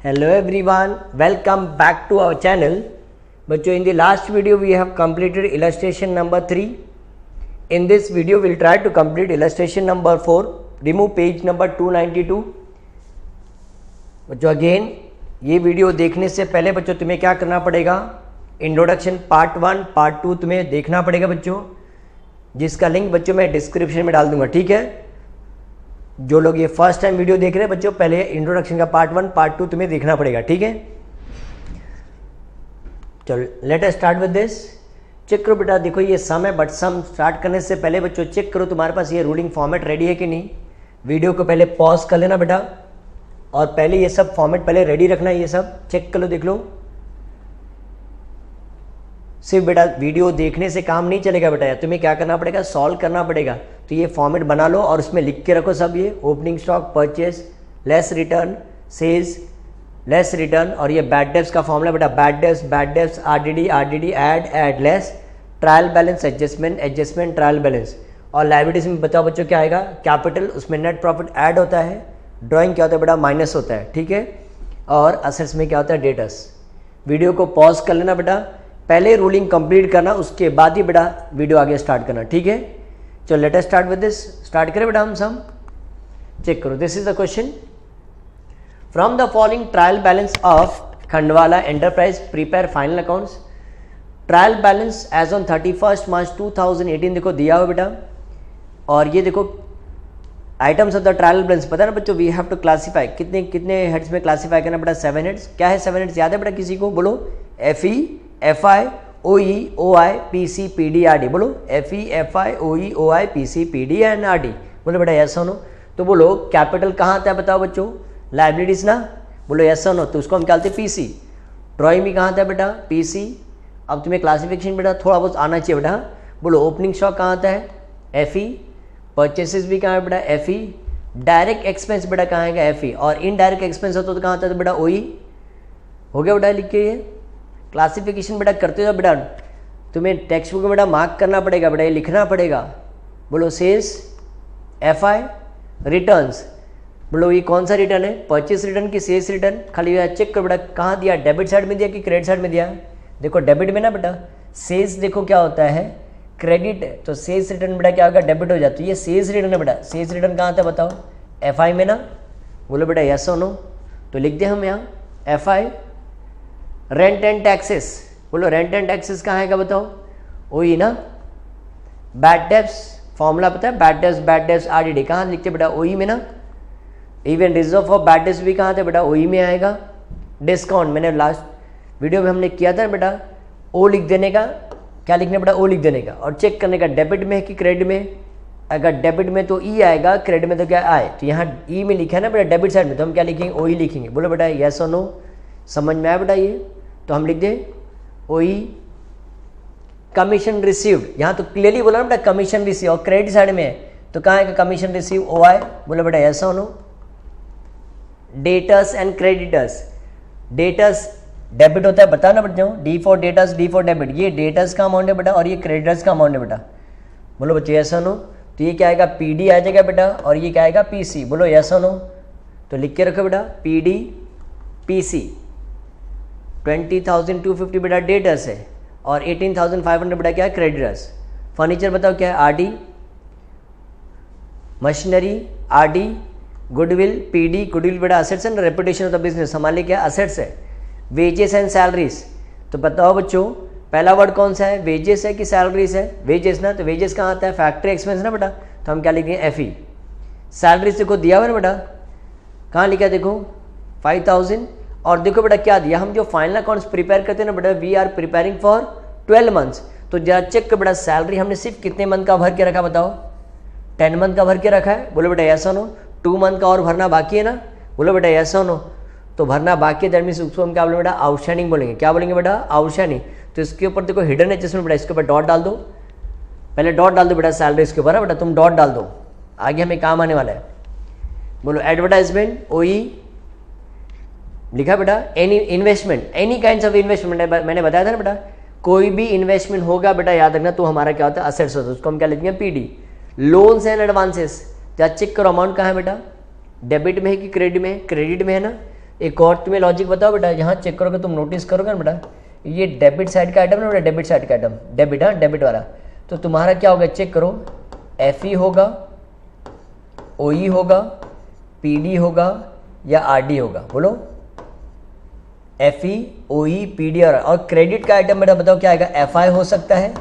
Hello everyone, welcome back to our channel. बच्चों, in the last video we have completed illustration number 3. In this video we'll try to complete illustration number 4. Remove page number 292. बच्चों again ये video देखने से पहले बच्चों तुम्हें क्या करना पड़ेगा, इंट्रोडक्शन पार्ट 1 पार्ट 2 तुम्हें देखना पड़ेगा बच्चों, जिसका लिंक बच्चों मैं डिस्क्रिप्शन में डाल दूंगा. ठीक है, जो लोग ये फर्स्ट टाइम वीडियो देख रहे हैं बच्चों, पहले इंट्रोडक्शन का पार्ट 1 पार्ट 2 तुम्हें देखना पड़ेगा. ठीक है, चलो let us start with this. Check करो बेटा, देखो ये सम है, बट सम स्टार्ट करने से पहले बच्चों चेक करो तुम्हारे पास ये रूलिंग फॉर्मेट रेडी है कि नहीं. वीडियो को पहले पॉज कर लेना बेटा, और पहले ये सब फॉर्मेट पहले रेडी रखना है. ये सब चेक कर लो, देख लो. सिर्फ बेटा वीडियो देखने से काम नहीं चलेगा बेटा, तुम्हें क्या करना पड़ेगा, सॉल्व करना पड़ेगा. तो ये फॉर्मेट बना लो और उसमें लिख के रखो सब, ये opening stock, purchase, less return, sales, less return, और ये बैड डेब्ट्स का फॉर्मूला बेटा, bad debts, RDD, add less, trial balance, adjustment, trial balance. और लायबिलिटीज में बताओ बच्चों क्या आएगा, कैपिटल, उसमें नेट प्रॉफिट ऐड होता है, ड्राइंग क्या होता है बेटा, माइनस होता है. ठीक है, और असेट्स में क्या होता है, डेटर्स. वीडियो को पॉज कर लेना बेटा, पहले रूलिंग कंप्लीट करना, उसके बाद ही बेटा वीडियो आगे स्टार्ट करना. ठीक है, चलो let us start with this. Start करें बेटा हम सम. चेक करो, this is the question. From the following trial balance of Khandwala Enterprise prepare final accounts. Trial balance as on 31 March 2018 देखो दिया हुआ बेटा, और ये देखो items of the trial balance. पता है ना बच्चों, वी हैव टू क्लासीफाई, कितने कितने हेड्स में क्लासीफाई करना बेटा, 7 हेड्स. क्या है 7 हेड्स, याद है बेटा किसी को, बोलो. FE, FI, OE, OI, PC, PD, RD. बोलो FE, FI, OE, OI, PC, PD and RD. बोलो बेटा यस और नो. तो बोलो कैपिटल कहाँ आता है बताओ बच्चों, लाइबिलिटीज ना. बोलो यस और नो, तो उसको हम क्या बोलते हैं, PC. ड्रॉइंग भी कहाँ आता है बेटा, PC. अब तुम्हें क्लासिफिकेशन बेटा थोड़ा बहुत आना चाहिए बेटा. बोलो ओपनिंग स्टॉक कहाँ आता है, FE. परचेसेस भी कहाँ है बेटा, FE. डायरेक्ट एक्सपेंस बेटा कहाँ आएगा, FE. और इनडायरेक्ट एक्सपेंस होता तो कहाँ आता है बेटा, OE. हो गया बेटा, लिख के ये क्लासिफिकेशन बेटा करते हो बेटा. तुम्हें टेक्स्ट बुक में बेटा मार्क करना पड़ेगा बेटा, ये लिखना पड़ेगा. बोलो सेल्स, FI, रिटर्न्स. बोलो ये कौन सा रिटर्न है, परचेस रिटर्न की सेल्स रिटर्न. खाली चेक करो बेटा कहाँ दिया, डेबिट साइड में दिया कि क्रेडिट साइड में दिया. देखो डेबिट में ना बेटा, सेल्स देखो क्या होता है, क्रेडिट है, तो सेल्स रिटर्न बेटा क्या होगा, डेबिट हो जाता है. ये सेल्स रिटर्न है बेटा, सेल्स रिटर्न कहाँ आता है बताओ, FI में ना. बोलो बेटा यस और नो, तो लिख दे हम यहाँ FI. रेंट एंड टैक्सेस, बोलो रेंट एंड टैक्सेस कहाँ आएगा बताओ, OE ना. बैड डेब्ट्स फॉर्मूला पता है, बैड डेब्ट्स RDD कहाँ लिखते बेटा, OE में ना. Even reserve of bad debts भी कहाँ थे बेटा, OE में आएगा. डिस्काउंट मैंने लास्ट वीडियो में हमने किया था बेटा, O लिख देने का, क्या लिखना बेटा, O लिख देने का, और चेक करने का डेबिट में है कि क्रेडिट में. अगर डेबिट में तो E आएगा, क्रेडिट में तो क्या आए. तो यहाँ E में लिखा है ना बेटा डेबिट साइड में, तो हम क्या लिखेंगे, OE लिखेंगे. बोलो बेटा यस और नो, समझ में आया बेटा ये, तो हम लिख दें OE. कमीशन रिसीव्ड, यहाँ तो क्लियरली बोला ना बेटा कमीशन रिसीव, और क्रेडिट साइड में है तो कहाँ है कमीशन रिसीव, OI. बोलो बेटा यस और no. Debtors and creditors. Debtors debit होता है, बता ना बेटा, D for debtors, D for debit. ये डेटर्स का अमाउंट है बेटा, और ये क्रेडिटर्स का अमाउंट है बेटा. बोलो बच्चे यस और नो. तो ये क्या आएगा, PD आ जाएगा बेटा, और ये क्या आएगा, PC. बोलो यस और नो, तो लिख के रखो बेटा PD, PC. 20,250 बेटा डेटर्स है, और 18,500 बेटा क्या है, क्रेडिटर्स. फर्नीचर बताओ क्या है, RD. Machinery RD. Goodwill PD, goodwill बेटा assets and reputation of the business, हमारे लिए क्या असेट्स है. वेजेस एंड सैलरीज, तो बताओ बच्चों पहला वर्ड कौन सा है, वेजेस है कि सैलरीज है, वेजेस ना. तो वेजेस कहाँ आता है, फैक्ट्री एक्सपेंस ना बेटा, तो हम क्या लिखेंगे, FE. सैलरीज देखो दिया हुआ ना बेटा, कहाँ लिखा है देखो 5,000. और देखो बेटा क्या दिया, हम जो फाइनल अकाउंट्स प्रिपेयर करते हैं ना बेटा, we are preparing for 12 months. तो जरा चेक कर बेटा, सैलरी हमने सिर्फ कितने मंथ का भर के रखा बताओ, 10 मंथ का भर के रखा है. बोलो बेटा यस और नो. 2 मंथ का और भरना बाकी है ना. बोलो बेटा यस और नो, तो भरना बाकी है, दैट मीन्स उसको हम क्या बोलेंगे बेटा, आउटस्टैंडिंग बोलेंगे. क्या बोलेंगे बेटा, आउटस्टैंडिंग. तो इसके ऊपर देखो हिडन एडजस्टमेंट बेटा, इसके ऊपर डॉट डाल दो, पहले डॉट डाल दो बेटा सैलरी के ऊपर है बेटा, तुम डॉट डाल दो, आगे हमें काम आने वाला है. बोलो एडवर्टाइजमेंट, OE लिखा बेटा. Any investment, any kinds of investment, मैंने बताया था ना बेटा, कोई भी इन्वेस्टमेंट होगा बेटा याद रखना, तो हमारा क्या होता है, असेट्स होता है, उसको हम क्या लिखेंगे, PD. लोन्स एंड एडवांसेस, क्या चेक करो अमाउंट कहाँ है बेटा, डेबिट में है कि क्रेडिट में है, क्रेडिट में है ना. एक और तुम्हें लॉजिक बताओ बेटा, यहाँ चेक करोगे तुम नोटिस करोगे ना बेटा, ये डेबिट साइड का आइटम ना बेटा, डेबिट साइड का आइटम, डेबिट, हाँ डेबिट वाला, तो तुम्हारा क्या होगा चेक करो, FE होगा, OE होगा, PD होगा या RD होगा, बोलो FE, OE, PD और क्रेडिट का आइटम बेटा बताओ क्या आएगा, FI हो सकता है,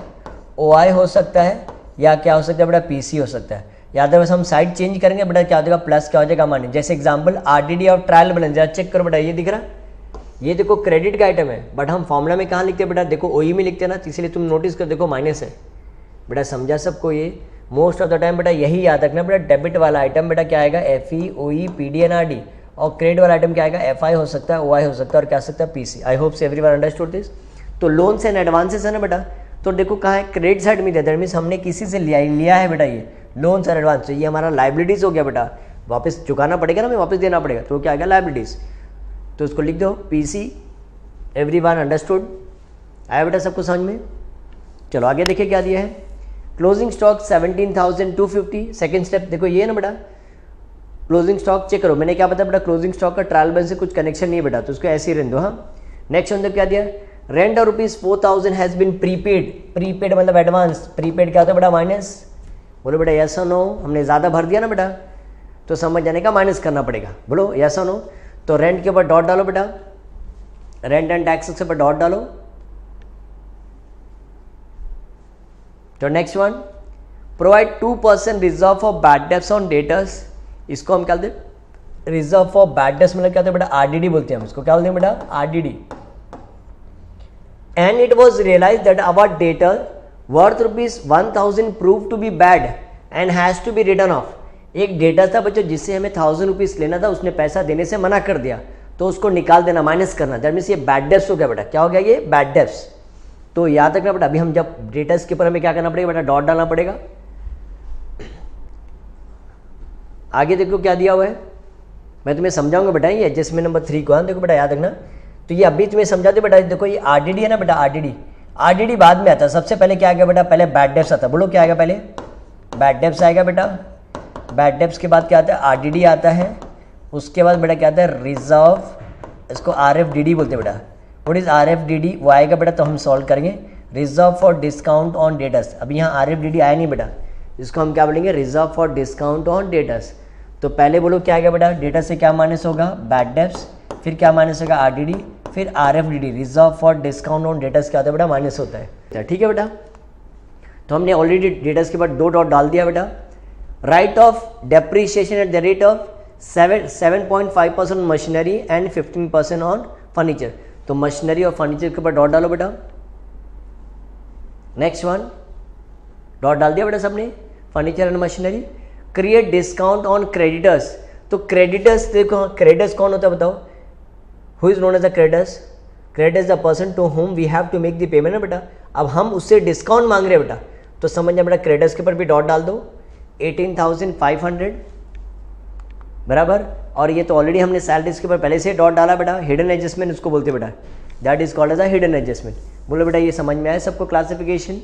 OI हो सकता है या क्या हो सकता है बेटा, PC हो सकता है। याद है बस हम साइड चेंज करेंगे बेटा, क्या हो जाएगा प्लस, क्या हो जाएगा माइनस। जैसे एग्जांपल RDD और ट्रायल बैलेंस, जरा चेक करो बेटा, ये दिख रहा, ये देखो क्रेडिट का आइटम है, बट हम फॉर्मूला में कहाँ लिखते हैं बेटा, देखो OE में लिखते हैं ना, इसलिए तुम नोटिस कर देखो माइनस है बेटा, समझा सबको। ये मोस्ट ऑफ द टाइम बेटा यही याद रखना बेटा, डेबिट वाला आइटम बेटा क्या आएगा, FE, OE, PD and RD, और क्रेडिट वाला आइटम क्या आएगा, FI हो सकता है, OI हो सकता है और क्या सकता है, PC। I hope everyone understood this. तो लोन्स एंड एडवांसेस है ना बेटा, तो देखो कहाँ है, क्रेडिट साइड में दिया, दैट मीन्स हमने किसी से लिया है बेटा, ये लोन्स एंड एडवांस, ये हमारा लाइबिलिटीज हो गया बेटा, वापस चुकाना पड़ेगा ना, हमें वापस देना पड़ेगा, तो क्या आएगा लाइबिलिटीज, तो उसको लिख दो PC। एवरीवन अंडरस्टूड, आया बेटा सबको समझ में। चलो आगे देखिए क्या दिया है, क्लोजिंग स्टॉक 17,250। सेकेंड स्टेप देखो ये ना बेटा, क्लोजिंग स्टॉक चेक करो, मैंने क्या बताया बेटा, क्लोजिंग स्टॉक का ट्रायल बैलेंस से कुछ कनेक्शन नहीं है बेटा, तो उसको ऐसे ही रहने दो। हाँ, नेक्स्ट अंदर क्या दिया, रेंट और ₹4,000 हैज बीन प्रीपेड, प्रीपेड मतलब एडवांस, प्रीपेड क्या होता है बेटा, माइनस, बोलो बेटा यस और नो, हमने ज़्यादा भर दिया ना बेटा, तो समझ जाने का माइनस करना पड़ेगा, बोलो यस और नो। तो रेंट के ऊपर डॉट डालो बेटा, रेंट एंड टैक्स के ऊपर डॉट डालो। तो next one, provide 2% reserve for bad debts on debtors, इसको हम क्या बोलते हैं, रिजर्व फॉर बैड डेब्ट्स मतलब क्या होता है बेटा, RDD बोलते हैं हम इसको, क्या बोलते हैं बेटा, RDD। And it was realise that our debtor worth ₹1,000 prove to be bad and has to be written off. एक डेटा था बच्चों जिससे हमें ₹1,000 लेना था, उसने पैसा देने से मना कर दिया, तो उसको निकाल देना, माइनस करना, दैट मीन्स ये बैड डेब्ट्स हो गया बेटा, क्या हो गया ये बैड डेब्ट्स। तो याद रखना बेटा, अभी हम जब डेटर्स के ऊपर हमें क्या करना पड़ेगा बेटा, डॉट डालना पड़ेगा। आगे देखो क्या दिया हुआ है, मैं तुम्हें समझाऊंगा बेटा, ये एडजस्टमेंट नंबर 3 को, हाँ देखो बेटा याद रखना, तो ये अभी तुम्हें समझा दो बेटा, देखो ये RDD है ना बेटा, RDD बाद में आता है, सबसे पहले क्या आएगा बेटा, पहले बैड डेब्ट्स आता है, बोलो क्या आएगा पहले, बैड डेब्ट्स आएगा बेटा, बैड डेब्ट्स के बाद क्या आता है, RDD आता है, उसके बाद बेटा क्या आता है, रिजर्व, इसको RFDD बोलते हैं बेटा, व्हाट इज RFDD, वो आएगा बेटा, तो हम सॉल्व करेंगे, reserve for discount on debtors. अभी यहाँ RFDD आया नहीं बेटा, इसको हम क्या बोलेंगे, reserve for discount on debtors. तो पहले बोलो क्या आएगा बेटा, डेटा से क्या माइनस होगा, बैड डेब्ट्स, फिर क्या माइनस होगा, RDD, फिर RFDD, reserve for discount on debtors क्या होता है बेटा, माइनस होता है, ठीक है बेटा। तो हमने ऑलरेडी डेटर्स के बाद 2 डॉट डाल दिया बेटा। Right of depreciation at the rate of 7.5% machinery and 15% on furniture, तो मशीनरी और फर्नीचर के ऊपर डॉट डालो बेटा। नेक्स्ट वन, डॉट डाल दिया बेटा सबने, furniture and machinery. Create discount on creditors, तो क्रेडिटर्स देखो, क्रेडिटर्स कौन होता है बताओ, who is known as the creditors, creditor is the person to whom we have to make the payment ना बेटा, अब हम उससे डिस्काउंट मांग रहे हैं बेटा, तो समझ जाए बेटा क्रेडिटर्स के ऊपर भी डॉट डाल दो, 18,500 बराबर, और ये तो ऑलरेडी हमने सैलरीज के ऊपर पहले से डॉट डाला बेटा, हिडन एडजस्टमेंट उसको बोलते बेटा, that is called as a hidden adjustment. बोलो बेटा ये समझ में आया सबको क्लासिफिकेशन,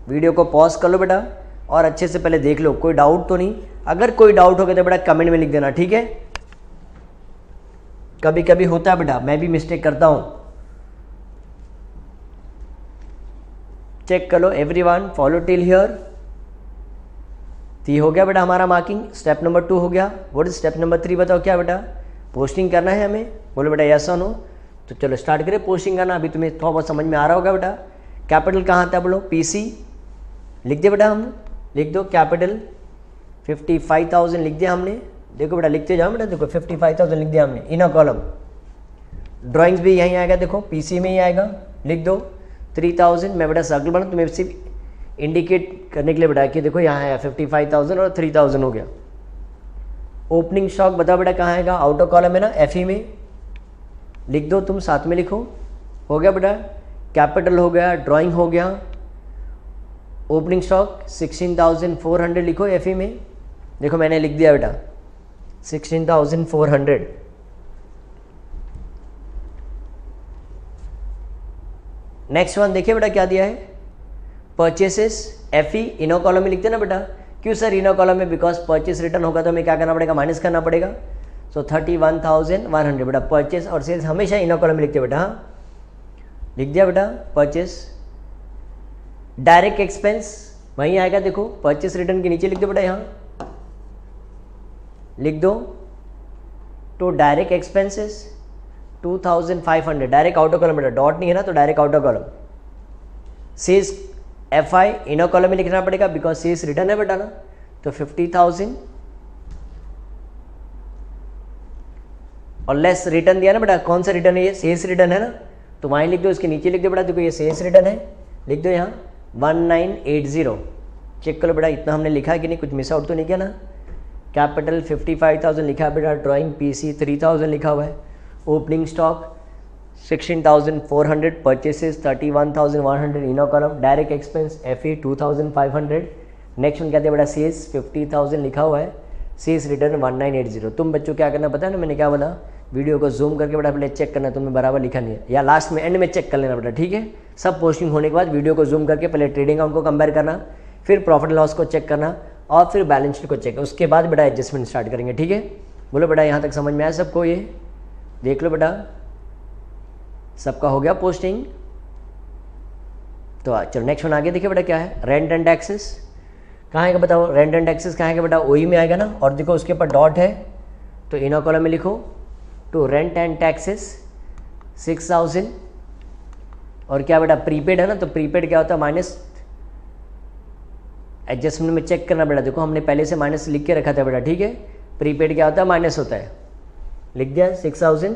वीडियो को पॉज कर लो बेटा और अच्छे से पहले देख लो, कोई डाउट तो नहीं, अगर कोई डाउट हो गया तो बेटा कमेंट में लिख देना, ठीक है। कभी कभी होता है बेटा, मैं भी मिस्टेक करता हूं, चेक कर लो। एवरीवन फॉलो टिल हियर, तो हो गया बेटा हमारा मार्किंग, स्टेप नंबर 2 हो गया। व्हाट इज स्टेप नंबर 3 बताओ क्या बेटा, पोस्टिंग करना है हमें, बोलो बेटा यस और नो। तो चलो स्टार्ट करें पोस्टिंग करना, अभी तुम्हें थोड़ा बहुत समझ में आ रहा होगा बेटा। कैपिटल कहाँ आता है बोलो, PC लिख दिया बेटा, हम लिख दो कैपिटल 55,000 लिख दिया हमने, देखो बेटा लिखते जाओ बेटा, देखो 55,000 लिख दिया हमने इन अ कॉलम। ड्राइंग्स भी यहीं आएगा, देखो PC में ही आएगा, लिख दो 3,000। मैं बेटा सर्कल बना तुम्हें सिर्फ इंडिकेट करने के लिए बेटा कि देखो यहाँ है 55,000 और 3,000 हो गया। ओपनिंग स्टॉक बताओ बेटा कहाँ आएगा, आउटर कॉलम है ना, FE में लिख दो, तुम साथ में लिखो, हो गया बेटा। कैपिटल हो गया, ड्राइंग हो गया, ओपनिंग स्टॉक 16,400 लिखो FE में, देखो मैंने लिख दिया बेटा 16,400। नेक्स्ट वन देखिए बेटा क्या दिया है, परचेसेस FE इनो कॉलम में लिखते हैं ना बेटा, क्यों सर इनो कॉलम में, बिकॉज परचेस रिटर्न होगा तो हमें क्या करना पड़ेगा, माइनस करना पड़ेगा। सो 31,100 बेटा परचेस और सेल्स हमेशा इनर कॉलम में लिखते बेटा, हाँ लिख दिया बेटा परचेस। डायरेक्ट एक्सपेंस वहीं आएगा, देखो परचेस रिटर्न के नीचे लिख दो बेटा, यहाँ लिख दो। तो direct expenses 2,500 direct outer column बेटा, डॉट नहीं है ना तो direct outer column. Sales FI inner column में लिखना पड़ेगा बिकॉज सेल्स रिटर्न है बेटा ना, तो 50,000 और लेस रिटर्न दिया ना बेटा, कौन सा रिटर्न है ये, सेल्स रिटर्न है ना, तो वहीं लिख दो, इसके नीचे लिख दो बेटा, देखो ये सेल्स रिटर्न है, लिख दो यहाँ 1980। चेक करो बेटा इतना हमने लिखा है कि नहीं, कुछ मिस आउट तो नहीं किया ना। कैपिटल 55,000 लिखा है बेटा, ड्राइंग PC 3,000 लिखा हुआ है, opening stock 16,400, purchases 31,100 inner column, direct expense FA 2,500। Next one क्या दिया बेटा, सेल्स 50,000 लिखा हुआ है, सेल्स रिटर्न 1980। तुम बच्चों क्या करना पता है ना, मैंने क्या बोला, वीडियो को जूम करके बेटा पहले चेक करना, तुमने बराबर लिखा नहीं है, या लास्ट में एंड में चेक कर लेना बेटा, ठीक है। सब पोस्टिंग होने के बाद वीडियो को जूम करके पहले ट्रेडिंग अकाउंट को कंपेयर करना, फिर प्रॉफिट लॉस को चेक करना और फिर बैलेंस शीट को चेक, उसके बाद बेटा एडजस्टमेंट स्टार्ट करेंगे, ठीक है। बोलो बेटा यहाँ तक समझ में आया सबको, ये देख लो बेटा सबका हो गया पोस्टिंग। तो चलो नेक्स्ट वन आगे देखिए बेटा क्या है, रेंट एंड टैक्सेस कहाँ आएगा बताओ, रेंट एंड टैक्सेस कहाँ आएगा बेटा, OE में आएगा ना, और देखो उसके ऊपर डॉट है तो इनर कॉलम में लिखो टू रेंट एंड टैक्सेस 6,000। और क्या बेटा प्रीपेड है ना, तो प्रीपेड क्या होता है माइनस, एडजस्टमेंट में चेक करना बेटा, देखो हमने पहले से माइनस लिख के रखा था बेटा, ठीक है। प्रीपेड क्या होता है, माइनस होता है, लिख दिया 6,000।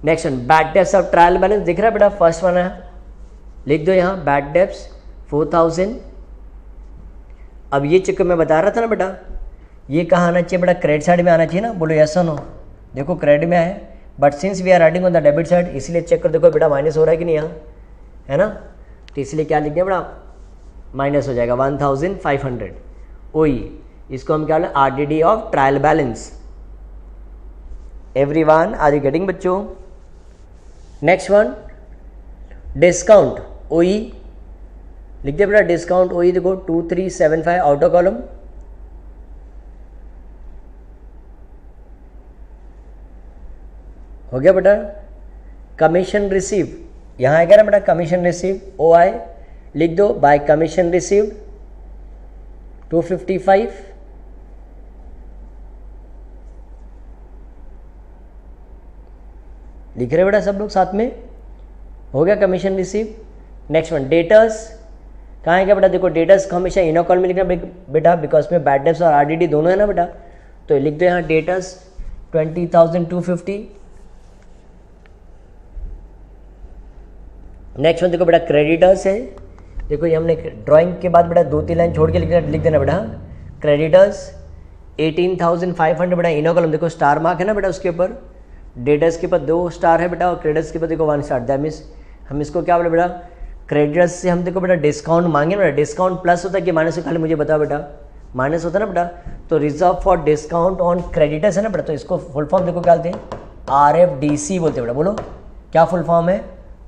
Next one bad debts of trial balance दिख रहा है बेटा, फर्स्ट वन है, लिख दो यहाँ बैड डेब्ट्स 4,000। अब ये चेक मैं बता रहा था ना बेटा, ये कहाँ आना चाहिए बेटा, क्रेडिट साइड में आना चाहिए ना, बोलो यस और नो। देखो क्रेडिट में है, but since we are writing on the debit side, इसलिए चेक कर देखो बेटा माइनस हो रहा है कि नहीं यहाँ, है ना, तो इसलिए क्या लिख दिया बेटा, माइनस हो जाएगा 1,500 OE। इसको हम क्या बोले, RDD of trial balance. Everyone are you getting बच्चों। नेक्स्ट वन डिस्काउंट OE लिख दिया बेटा, डिस्काउंट OE देखो 2375 आउटर कॉलम, हो गया बेटा। कमीशन रिसीव यहाँ आएगा ना बेटा, कमीशन रिसीव OI लिख दो, बाय कमीशन रिसीव 255। लिख रहे बेटा सब लोग साथ में, हो गया commission receive. Next one debtors कहाँ है क्या बेटा, देखो डेटर्स को हमेशा इनर कॉलम में लिखना बेटा, बिकॉज में बैड डेब्ट्स और RDD दोनों है ना बेटा, तो लिख दो यहाँ डेटर्स 20,250। नेक्स्ट वन देखो बेटा क्रेडिटर्स है, देखो ये हमने ड्राइंग के बाद बेटा 2-3 लाइन छोड़ के लिख देना बेटा, क्रेडिटर्स 18,500 बेटा, इनर कॉलम देखो स्टार मार्क है ना बेटा उसके ऊपर, डेटर्स के ऊपर 2 स्टार है बेटा और क्रेडिटर्स के ऊपर देखो 1 स्टार, दैट मीन्स हम इसको क्या बोले बेटा, क्रेडिटर्स से हम देखो बेटा डिस्काउंट मांगे बेटा, डिस्काउंट प्लस होता है कि माइनस, खाली मुझे बताओ बेटा, माइनस होता है ना बेटा, तो reserve for discount on creditors है ना बेटा, तो इसको फुल फॉर्म देखो क्या बोलते हैं, RFDC बोलते हैं बेटा, बोलो क्या फुल फॉर्म है,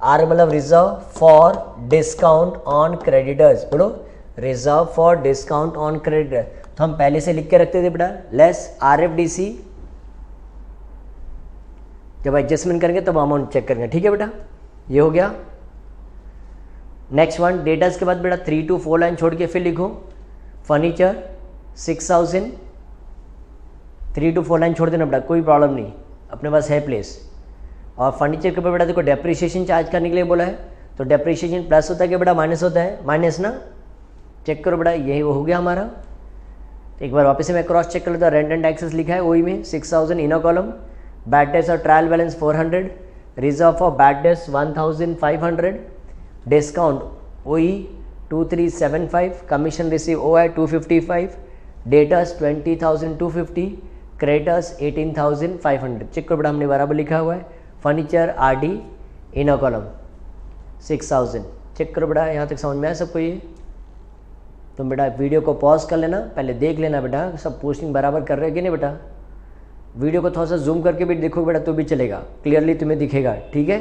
R मतलब reserve for discount on creditors, बोलो reserve for discount on creditor, तो हम पहले से लिख के रखते थे बेटा लेस RFDC, जब एडजस्टमेंट करेंगे तब अमाउंट चेक करेंगे, ठीक है बेटा, ये हो गया। नेक्स्ट वन डेटर्स के बाद बेटा 3 to 4 लाइन छोड़ के फिर लिखो फर्नीचर 6,000, 3 to 4 लाइन छोड़ देना बेटा, कोई प्रॉब्लम नहीं, अपने पास है प्लेस। और फर्नीचर के ऊपर बेटा देखो डेप्रिसिएशन चार्ज करने के लिए बोला है, तो डेप्रिसिएशन प्लस होता है कि बेटा माइनस होता है, माइनस ना, चेक करो बेटा यही वो हो गया हमारा। एक बार वापस से मैं क्रॉस चेक कर लेता हूँ, रेंट एंड टैक्सेस लिखा है OE में 6,000 इनर कॉलम, बैड डेब्ट्स और trial balance 400, reserve for bad debts 1,500, discount OE 2375, commission receive OI 255, debtors 20,250, creditors 18,500। Check करो बेटा हमने बराबर लिखा हुआ है, furniture RD inner column 6,000। Check करो बेटा यहाँ तक समझ में आया सबको, ये तुम बेटा वीडियो को पॉज कर लेना, पहले देख लेना बेटा सब पोस्टिंग बराबर कर रहे हैं कि नहीं बेटा, वीडियो को थोड़ा सा जूम करके भी देखो बेटा तो भी चलेगा, क्लियरली तुम्हें दिखेगा, ठीक है।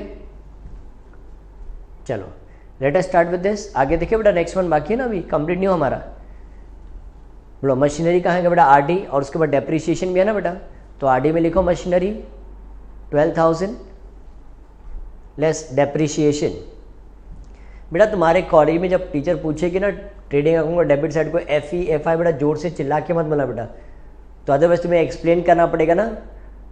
चलो let us start with this, आगे देखिए बेटा नेक्स्ट वन बाकी है ना, अभी कंप्लीट नहीं हो हमारा। बोलो मशीनरी कहाँ है बेटा, आरडी, और उसके बाद डेप्रिसिएशन भी है ना बेटा, तो आरडी में लिखो मशीनरी 12,000 लेस डेप्रिसिएशन। बेटा तुम्हारे कॉलेज में जब टीचर पूछेगी ना ट्रेडिंग अकाउंट को डेबिट साइड को FE FI, बेटा जोर से चिल्ला के मत बोला बेटा, तो अदरवाइज तुम्हें एक्सप्लेन करना पड़ेगा ना।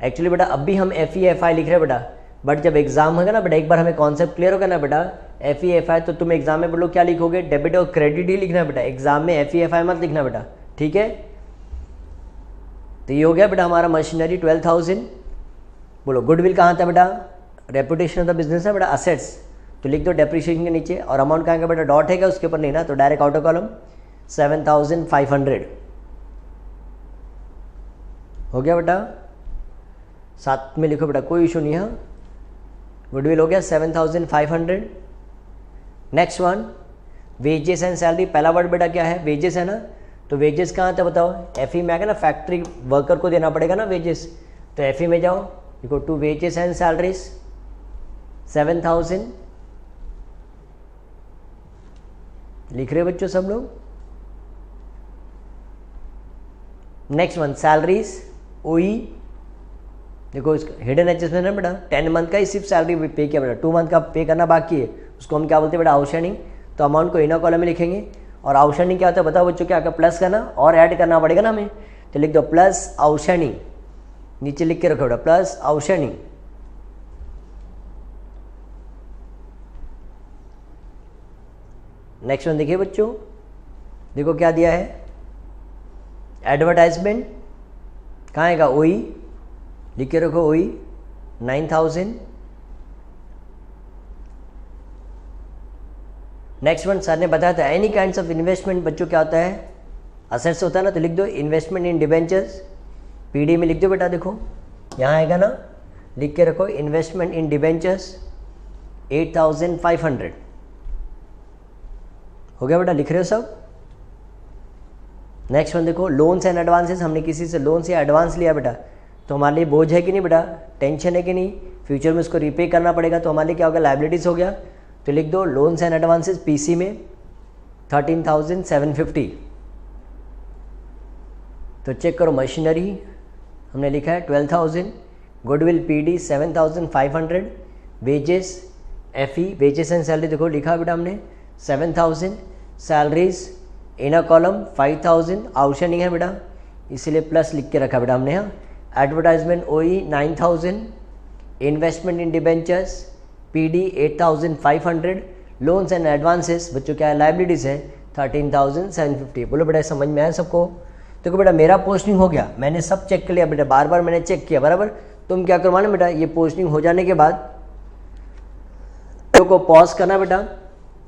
एक्चुअली बेटा अभी हम FE FI लिख रहे हैं बेटा, बट जब एग्जाम होगा ना बेटा, एक बार हमें कॉन्सेप्ट क्लियर होगा ना बेटा FE FI, तो तुम एग्जाम में बोलो क्या लिखोगे, डेबिट और क्रेडिट ही लिखना बेटा, एग्जाम में FE FI मत लिखना बेटा, ठीक है। तो ये हो गया बेटा हमारा मशीनरी 12,000। बोलो गुडविल कहाँ था बेटा, रेपुटेशन ऑफ द बिजनेस है बेटा, असेट्स, तो लिख दो डेप्रिसिएशन के नीचे, और अमाउंट कहाँ का बेटा, डॉट है क्या उसके ऊपर, नहीं ना, तो डायरेक्ट आउटर कॉलम 7,500 हो गया बेटा। साथ में लिखो बेटा, कोई इशू नहीं है, गुडविल हो गया 7,500। Next one wages and salary, पहला वर्ड बेटा क्या है, वेजेस है ना, तो वेजेस कहाँ था बताओ, FE में आएगा ना, फैक्ट्री वर्कर को देना पड़ेगा ना वेजेस, तो FE में जाओ, देखो टू वेजेस एंड सैलरीज 7,000 लिख रहे बच्चों सब लोग। नेक्स्ट वन सैलरीज OE, देखो इसका हिडन एडजस्टमेंट है बेटा, 10 मंथ का ही सिर्फ सैलरी पे किया बेटा, 2 मंथ का पे करना बाकी है, उसको हम क्या बोलते हैं बेटा, आउटस्टैंडिंग, तो अमाउंट को इनर कॉलम में लिखेंगे। और आउटस्टैंडिंग क्या होता है बताओ बच्चों, क्या प्लस करना और ऐड करना पड़ेगा ना हमें, तो लिख दो प्लस आउटस्टैंडिंग, नीचे लिख के रखो बेटा प्लस आउटस्टैंडिंग। नेक्स्ट वन देखिए बच्चों, देखो क्या दिया है, एडवर्टाइजमेंट कहाँ आएगा, OE, लिख के रखो OE 9,000। नेक्स्ट वन सर ने बताया था एनी काइंड्स ऑफ इन्वेस्टमेंट बच्चों क्या होता है, असेट्स होता है ना, तो लिख दो इन्वेस्टमेंट इन डिबेंचर्स, PD में लिख दो बेटा, देखो यहाँ आएगा ना, लिख के रखो इन्वेस्टमेंट इन डिबेंचर्स 8,500 हो गया बेटा, लिख रहे हो सब। नेक्स्ट वन देखो लोन्स एंड एडवांसेस, हमने किसी से लोन्स या एडवांस लिया बेटा, तो हमारे लिए बोझ है कि नहीं बेटा, टेंशन है कि नहीं, फ्यूचर में उसको रीपे करना पड़ेगा, तो हमारे लिए क्या होगा, लाइबिलिटीज हो गया, तो लिख दो लोन्स एंड एडवांसेस PC में 13,750। तो चेक करो मशीनरी हमने लिखा है 12,000, goodwill PD 7,500, wages FE wages and salary देखो लिखा बेटा हमने 7,000, सैलरीज इनर कॉलम 5,000, आउटस्टैंडिंग है बेटा इसीलिए प्लस लिख के रखा बेटा हमने, यहाँ advertisement OE 9,000, investment in debentures PD 8,500, loans and advances बच्चों क्या है, लाइबिलिटीज है 13,750। बोलो बेटा समझ में आया सबको। देखो बेटा मेरा पोस्टिंग हो गया, मैंने सब चेक कर लिया बेटा, बार बार मैंने चेक किया बराबर। तुम क्या करो मालूम बेटा, ये पोस्टिंग हो जाने के बाद को पॉज करना बेटा,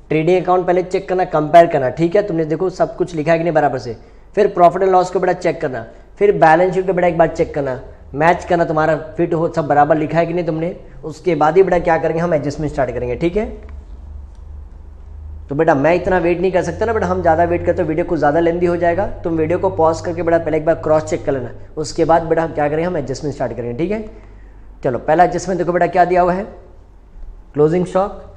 ट्रेडिंग अकाउंट पहले चेक करना, कंपेयर करना, ठीक है, तुमने देखो सब कुछ लिखा है कि नहीं बराबर से, फिर प्रॉफिट एंड लॉस को बेटा चेक करना, फिर बैलेंस शीट को बेटा एक बार चेक करना, मैच करना तुम्हारा फिट हो, सब बराबर लिखा है कि नहीं तुमने, उसके बाद ही बेटा क्या करेंगे, हम एडजस्टमेंट स्टार्ट करेंगे, ठीक है। तो बेटा मैं इतना वेट नहीं कर सकता ना बेटा, हम ज़्यादा वेट करते तो वीडियो कुछ ज़्यादा लेंदी हो जाएगा, तुम वीडियो को पॉज करके बेटा पहले एक बार क्रॉस चेक कर लेना, उसके बाद बेटा हम क्या करेंगे, हम एडजस्टमेंट स्टार्ट करेंगे, ठीक है। चलो पहला एडजस्टमेंट देखो बेटा क्या दिया हुआ है, क्लोजिंग स्टॉक।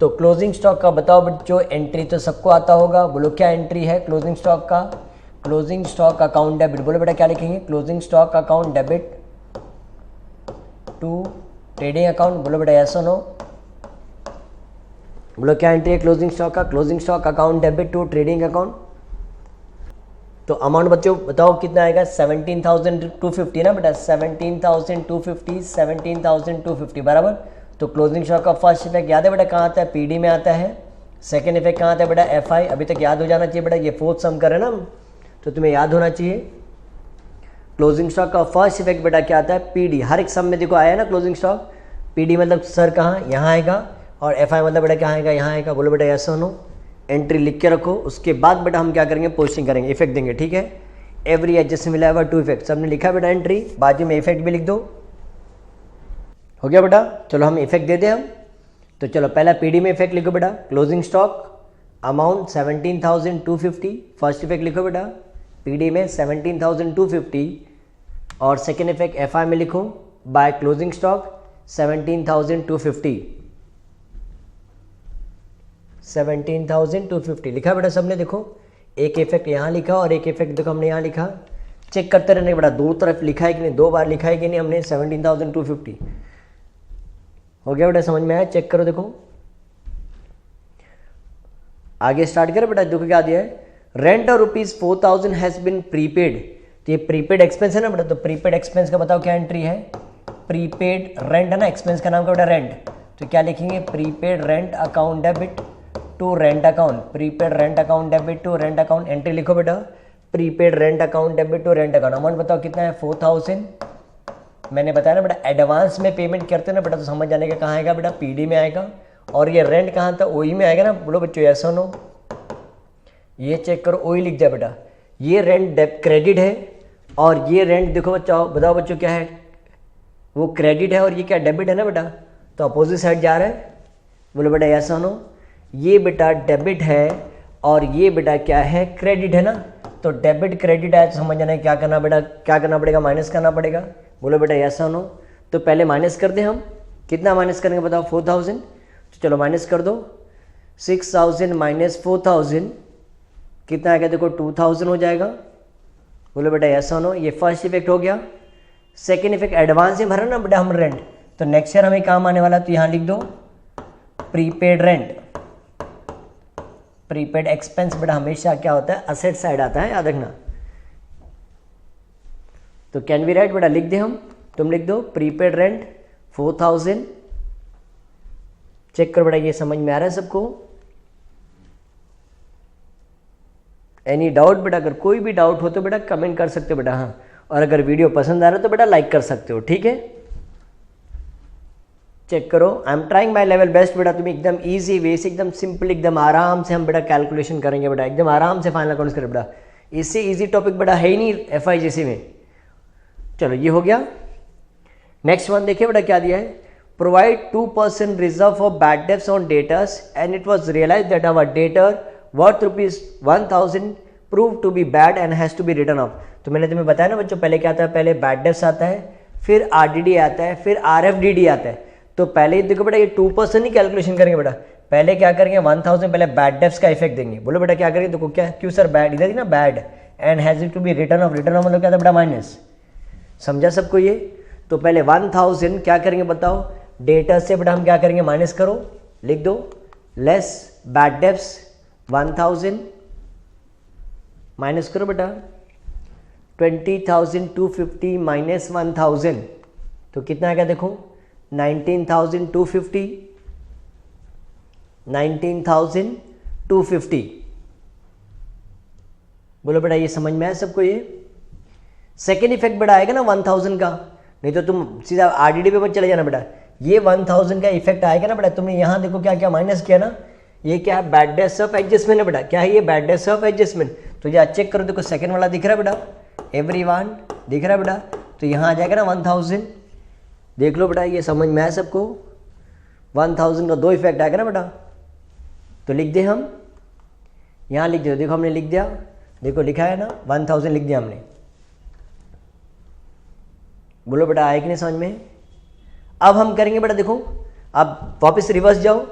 तो क्लोजिंग स्टॉक का बताओ बच्चों, एंट्री तो सबको आता होगा, बोलो क्या एंट्री है क्लोजिंग स्टॉक का, क्लोजिंग स्टॉक अकाउंट डेबिट, बोलो बेटा क्या लिखेंगे, closing stock account debit to trading account, बोलो बेटा यस और नो, बोलो क्या एंट्री है क्लोजिंग स्टॉक का, closing stock account debit to trading account. तो अमाउंट बच्चों बताओ कितना आएगा, 17,250 ना बेटा, 17,250, 17,250 बराबर। तो क्लोजिंग स्टॉक का फर्स्ट इफेक्ट याद है बेटा कहाँ आता है, PD में आता है, सेकेंड इफेक्ट कहाँ आता है बेटा, FI, अभी तक याद हो जाना चाहिए बेटा, ये फोर्थ सम कर रहे हैं ना, तो तुम्हें याद होना चाहिए। क्लोजिंग स्टॉक का फर्स्ट इफेक्ट बेटा क्या आता है, PD, हर एक सम में देखो आया है ना क्लोजिंग स्टॉक, PD मतलब सर कहाँ, यहाँ आएगा, और FI मतलब बेटा क्या आएगा, यहाँ आएगा, बोलो बेटा यस और नो, एंट्री लिख के रखो, उसके बाद बेटा हम क्या करेंगे, पोस्टिंग करेंगे, इफेक्ट देंगे, ठीक है। Every adjustment will have a two effect, सबने लिखा बेटा एंट्री, बाजू में इफेक्ट भी लिख दो, हो गया बेटा। चलो हम इफेक्ट दे दें हम, तो चलो पहला PD में इफेक्ट लिखो बेटा, closing stock amount 17,250, first effect लिखो बेटा PD में 17,250, और सेकेंड इफेक्ट FI में लिखो बाय क्लोजिंग स्टॉक 17,250, 17,250 लिखा बेटा सबने, देखो एक इफेक्ट यहाँ लिखा और एक इफेक्ट देखो हमने यहाँ लिखा। चेक करते रहने बेटा, दो तरफ लिखा है कि नहीं, दो बार लिखा है कि नहीं हमने। 17,250 हो गया बेटा, समझ में आया? चेक करो देखो, आगे स्टार्ट करें बेटा। देखो क्या दिया है, रेंट और ₹4,000 हैज बिन प्रीपेड। तो ये प्रीपेड एक्सपेंस है ना बेटा, तो प्रीपेड एक्सपेंस का बताओ क्या एंट्री है? प्रीपेड रेंट है ना, एक्सपेंस का नाम क्या बेटा? रेंट। तो क्या लिखेंगे? Prepaid rent account debit to rent account. Prepaid rent account debit to rent account, entry लिखो बेटा, prepaid rent account debit to rent account. Amount बताओ कितना है? 4,000। मैंने बताया ना बेटा, एडवांस में पेमेंट करते हैं ना बेटा, तो समझ जाने का कहाँ आएगा बेटा? पीडी में आएगा। और ये रेंट कहाँ था? ओई में आएगा ना। बोलो बच्चों यस और नो? ये चेक करो, ओई लिख जाए बेटा। ये रेंट क्रेडिट है और ये रेंट देखो बच्चों, बताओ बच्चों क्या है? वो क्रेडिट है और ये क्या डेबिट है ना बेटा, तो अपोजिट साइड जा रहा है। बोलो बेटा यस और नो? ये बेटा डेबिट है और ये बेटा क्या है? क्रेडिट है ना। तो डेबिट क्रेडिट है तो समझ जाना है क्या करना बेटा? क्या करना पड़ेगा? माइनस करना पड़ेगा। बोलो बेटा यस और नो? तो पहले माइनस कर दें हम। कितना माइनस करेंगे बताओ? 4,000। तो चलो माइनस कर दो। 6,000 माइनस 4,000 कितना आएगा? देखो 2,000 हो जाएगा। बोलो बेटा यस और नो? ये फर्स्ट इफेक्ट हो गया। सेकेंड इफेक्ट, एडवांस ही भरा ना बेटा हम रेंट, तो नेक्स्ट ईयर हमें काम आने वाला, तो यहाँ लिख दो प्रीपेड रेंट। प्रीपेड एक्सपेंस बेटा हमेशा क्या होता है? असेट साइड आता है, याद रखना। तो कैन बी राइट बेटा, लिख दे हम। तुम लिख दो प्रीपेड रेंट 4,000। चेक कर बेटा, ये समझ में आ रहा है सबको? एनी डाउट बेटा? अगर कोई भी डाउट हो तो बेटा कमेंट कर सकते हो बेटा। हाँ, और अगर वीडियो पसंद आ रहा है तो बेटा लाइक कर सकते हो, ठीक है? चेक करो, I am trying my level best बेटा। तुम एकदम इजी वे से, एकदम सिंपल, एकदम आराम से हम बेटा कैलकुलेशन करेंगे बेटा, एकदम आराम से फाइनल अकाउंट्स करें बेटा। इससे इजी टॉपिक बेटा है ही नहीं FIGC में। चलो ये हो गया। नेक्स्ट वन देखिए बेटा क्या दिया है, provide 2% reserve for bad debts on debtors and it was realise that our debtor worth ₹1,000 prove to be bad and has to be written off. तो मैंने तुम्हें बताया ना बच्चों, पहले क्या आता है? पहले बैड डेब्ट्स आता है, फिर RDD आता है, फिर RFDD आता है। तो पहले ही देखो बेटा, ये 2% ही कैलकुलेशन करेंगे बेटा। पहले क्या करेंगे? 1,000 पहले बैड डेब्ट्स का इफेक्ट देंगे। बोलो बेटा क्या करेंगे? देखो क्या, क्यों सर बैड, इधर ही ना bad, and has to be written off. Written off मतलब क्या था बेटा? माइनस। समझा सबको ये? तो पहले 1,000 क्या करेंगे बताओ? डेटर से बेटा हम क्या करेंगे? माइनस करो, लिख दो लेस बैड डेब्ट्स 1,000 माइनस करो बेटा 20,250 माइनस 1,000 तो कितना आएगा? देखो 19,250 19,250। बोलो बेटा ये समझ में आया सबको? ये सेकेंड इफेक्ट बेटा आएगा ना 1,000 का, नहीं तो तुम सीधा RDD पे मत चले जाना बेटा। ये 1,000 का इफेक्ट आएगा ना बेटा। तुमने यहाँ देखो क्या क्या माइनस किया ना, ये क्या है? बैड डेब्ट्स ऑफ एडजस्टमेंट है बेटा। क्या है ये? Bad debts of adjustment. तो ये चेक करो, देखो सेकंड वाला दिख रहा है बेटा, एवरीवन दिख रहा है बेटा। तो यहाँ आ जाएगा ना 1,000। देख लो बेटा, ये समझ में आया सबको? 1,000 का दो इफेक्ट आएगा ना बेटा। तो लिख दे हम, यहाँ लिख दो। देखो हमने लिख दिया, देखो लिखा है ना 1,000 लिख दिया हमने। बोलो बेटा आए कि नहीं समझ में? अब हम करेंगे बेटा, देखो अब वापस रिवर्स जाओ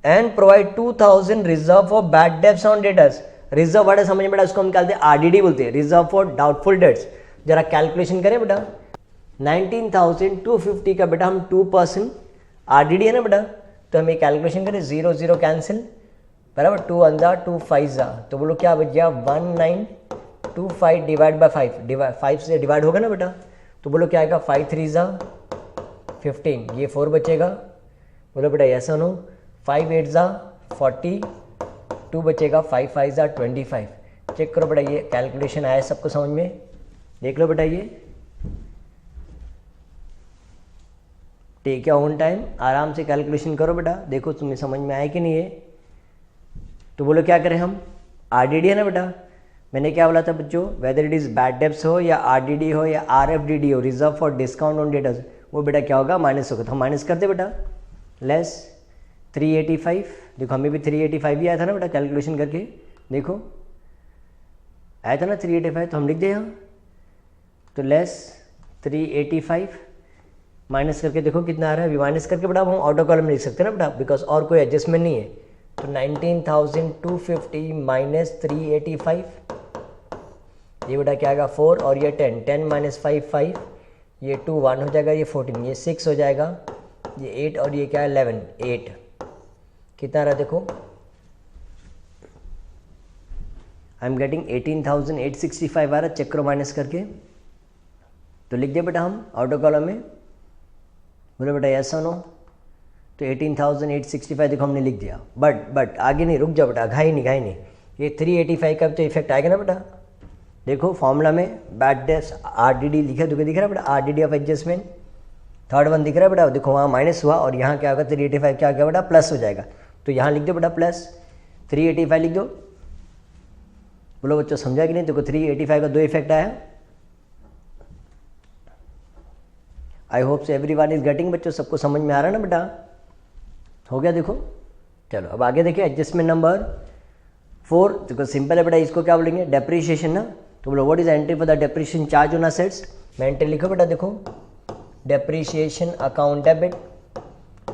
and provide 2,000 reserve for bad debts on debtors. Reserve word है, समझ बेटा, उसको हम कहते हैं RDD बोलते हैं, रिजर्व फॉर डाउटफुल डेट्स। जरा कैलकुलेशन करें बेटा, 19,250 का बेटा हम 2% RDD है ना बेटा, तो हम ये कैलकुलेशन करें 0 0 कैंसिल बराबर 2 अंजा 2 5 तो बोलो क्या बच गया? 1925 डिवाइड बाई 5, 5 से डिवाइड होगा ना बेटा। तो बोलो क्या आएगा? 5 3 15, ये 4 बचेगा। बोलो बेटा यस और नो? 5 8 40, 2 बचेगा, 5 5 25। चेक करो बेटा, ये कैलकुलेशन आया सबको समझ में? देख लो बेटा, ये टेक ऑन टाइम, आराम से कैलकुलेशन करो बेटा। देखो तुम्हें समझ में आया कि नहीं है? तो बोलो क्या करें हम? RDD है ना बेटा। मैंने क्या बोला था बच्चों? Whether it is bad debts हो या RDD हो या RFDD हो, reserve for discount on debtors, वो बेटा क्या होगा? माइनस होगा। तो हम माइनस करते बेटा, लेस 385। देखो हमें भी 385 ही आया था ना बेटा कैलकुलेशन करके, देखो आया था ना 385, तो हम लिख दे यहाँ। तो लेस 385 माइनस करके देखो कितना आ रहा है। अभी माइनस करके बेटा हम ऑटो कॉलम लिख सकते हैं ना बेटा, बिकॉज और कोई एडजस्टमेंट नहीं है। तो 19,250 माइनस 385, ये बेटा क्या आएगा 4 और ये 10, 10 माइनस 5 5, ये 2 1 हो जाएगा, ये 14, ये 6 हो जाएगा, ये 8 और ये क्या है 11, 8 कितना रहा देखो, आई एम गेटिंग 18,865 आ रहा, चेक करो माइनस करके। तो लिख दिया बेटा हम ऑटो कॉलम में, बोलो बेटा यस और नो। तो 18,865 देखो हमने लिख दिया, बट आगे नहीं, रुक जाओ बेटा, घाई नहीं, ये 385 का तो इफेक्ट आएगा ना बेटा। देखो फॉर्मूला में बैड डेस RDD लिखा, तुझे दिख रहा है बेटा, RDD of adjustment, third one दिख रहा है बेटा, देखो वहाँ माइनस हुआ और यहाँ क्या होगा 385 क्या हो गया बेटा प्लस हो जाएगा, तो यहाँ लिख दो बेटा प्लस 385 लिख दो। बोलो बच्चों समझा कि नहीं, देखो 385 का 2 इफेक्ट आया। I hope so everyone is getting, बच्चों सबको समझ में आ रहा है ना बेटा, हो गया देखो। चलो अब आगे देखिए एडजस्टमेंट नंबर 4, देखो सिंपल है बेटा, इसको क्या बोलेंगे डेप्रीशिएशन ना, तो बोलो what is entry for the depreciation charge on assets, मैं एंट्री लिखो बेटा, देखो depreciation account debit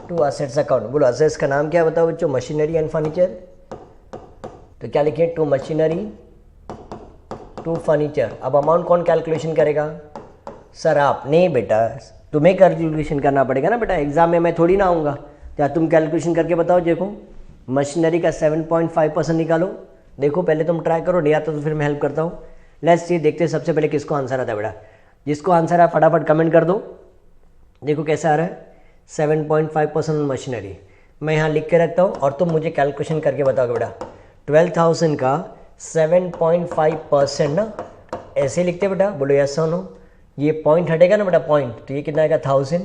to assets account. बोलो असेट्स का नाम क्या बताओ बच्चों, मशीनरी एंड फर्नीचर, तो क्या लिखिए टू मशीनरी टू फर्नीचर। अब अमाउंट कौन कैलकुलेशन करेगा, सर आप नहीं बेटा, तुम्हें कैलकुलेशन करना पड़ेगा ना बेटा, एग्जाम में मैं थोड़ी ना आऊँगा, क्या तुम कैलकुलेशन करके बताओ। देखो मशीनरी का 7.5% निकालो, देखो पहले तुम ट्राई करो, नहीं आता तो फिर मैं हेल्प करता हूँ। लेट्स सी देखते हैं सबसे पहले किसको आंसर आता है बेटा, जिसको आंसर है फटाफट कमेंट कर दो। देखो कैसा आ रहा है 7.5% मशीनरी, मैं यहाँ लिख के रखता हूँ और तुम मुझे कैलकुलेशन करके बताओगे बेटा। 12,000 का 7.5% ना, ऐसे लिखते बेटा, बोलो यस और नो, ये पॉइंट हटेगा ना बेटा पॉइंट, तो ये कितना आएगा 1000।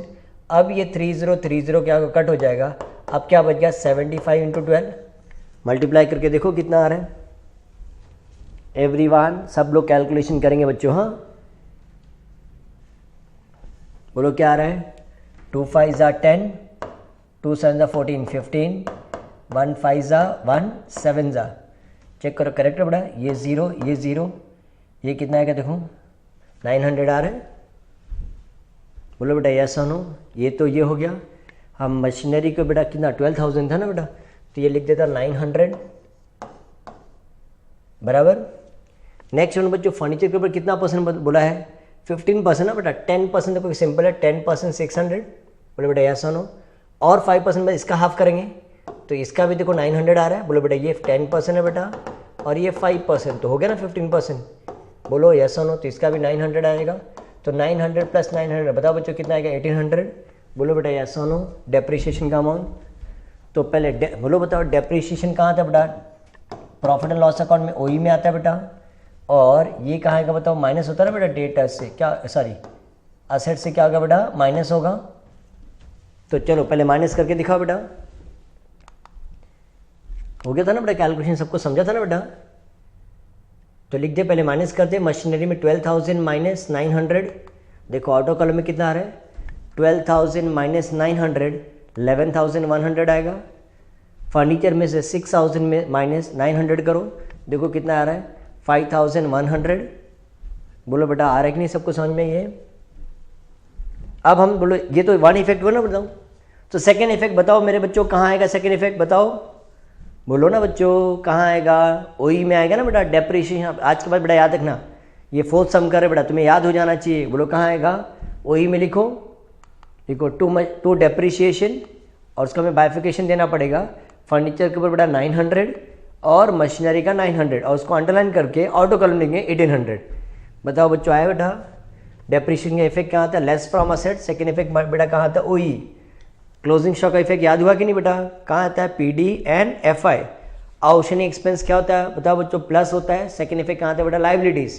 अब ये 3030 क्या कट हो जाएगा, अब क्या बच गया 75 × 12, मल्टीप्लाई करके देखो कितना आ रहा है। एवरीवन सब लोग कैलकुलेशन करेंगे बच्चों, हाँ बोलो क्या आ रहा है, 2 5 ज़ा 10, 2 7 ज़ा 14 15, 1 5 ज़ा 1, 7 ज़ा, चेक करो करेक्ट है बेटा, ये 0 ये 0, ये कितना आएगा देखो 900 आ रहा है। बोलो बेटा यस और नो, ये तो ये हो गया। हम मशीनरी को बेटा कितना 12,000 था ना बेटा, तो ये लिख देता 900 बराबर। नेक्स्ट वन बच्चों फर्नीचर के ऊपर कितना परसेंट बोला है, 15% ना बेटा, 10% देखो सिंपल है, 10% 600, बोलो बेटा यस और नो, और 5% में इसका हाफ करेंगे तो इसका भी देखो 900 आ रहा है। बोलो बेटा ये 10% है बेटा और ये 5%, तो हो गया ना 15%, बोलो यस और नो, तो इसका भी 900 आएगा, तो 900 + 900 बताओ बच्चों कितना आएगा 1800। बोलो बेटा यस और नो, डेप्रीशिएशन का अमाउंट, तो पहले बोलो बताओ डेप्रीशिएशन कहाँ था बेटा, प्रॉफिट एंड लॉस अकाउंट में OE में आता है बेटा, और ये कहाँ आएगा बताओ, माइनस होता है ना बेटा डेट से, क्या सॉरी असेट से क्या होगा बेटा माइनस होगा। तो चलो पहले माइनस करके दिखाओ बेटा, हो गया था ना बेटा कैलकुलेशन, सबको समझा था ना बेटा। तो लिख दे पहले माइनस करते, मशीनरी में 12,000 माइनस 900, देखो ऑटो कॉलम में कितना आ रहा है 12,000 माइनस 900, 11,100 आएगा। फर्नीचर में से 6,000 में माइनस 900 करो, देखो कितना आ रहा है 5,100। बोलो बेटा आ रहा है कि नहीं सबको समझ में ये। अब हम बोलो ये तो वन इफेक्ट हुआ ना बताओ, तो सेकेंड इफेक्ट बताओ मेरे बच्चों कहाँ आएगा सेकेंड इफेक्ट बताओ, बोलो ना बच्चों कहाँ आएगा, OE में आएगा ना बेटा डेप्रीशिएशन। आज के बाद बेटा याद रखना, ये फोर्थ सम करे बेटा, तुम्हें याद हो जाना चाहिए। बोलो कहाँ आएगा, OE में लिखो, देखो टू डेप्रीशिएशन, और उसका हमें बाइफिकेशन देना पड़ेगा। फर्नीचर के ऊपर बेटा 900 और मशीनरी का 900, और उसको अंडरलाइन करके ऑटो कॉलम लिखेंगे 1800। बताओ बच्चों आया बेटा, डेप्रीशिएशन का इफेक्ट कहाँ आता है, less from asset. Second effect बेटा कहाँ आता है, OE। क्लोजिंग स्टॉक का इफेक्ट याद हुआ कि नहीं बेटा, कहाँ आता है, PD and FI। Outstanding expense क्या होता है बताओ बच्चों, प्लस होता है। सेकेंड इफेक्ट कहाँ आता है बेटा, लाइबिलिटीज।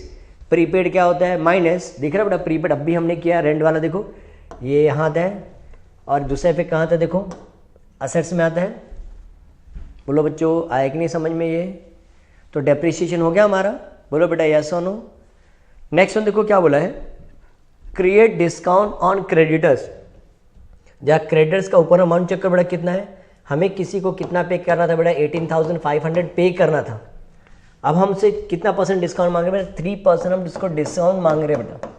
प्रीपेड क्या होता है, माइनस, दिख रहा है बेटा प्रीपेड, अब भी हमने किया रेंट वाला, देखो ये यहाँ आता है। और दूसरा इफेक्ट कहाँ आता है, देखो असेट्स में आता है। बोलो बच्चों आया कि नहीं समझ में ये। तो डेप्रीशिएशन हो गया हमारा, बोलो बेटा यस और नो। नेक्स्ट वन देखो क्या बोला है, क्रिएट डिस्काउंट ऑन क्रेडिटर्स। जहाँ क्रेडिटर्स का ऊपर अमाउंट चेक कर बेटा कितना है, हमें किसी को कितना पे करना था बेटा, 18,500 पे करना था। अब हमसे कितना परसेंट डिस्काउंट मांग रहे हैं बेटा, 3% हम इसको डिस्काउंट मांग रहे हैं बेटा।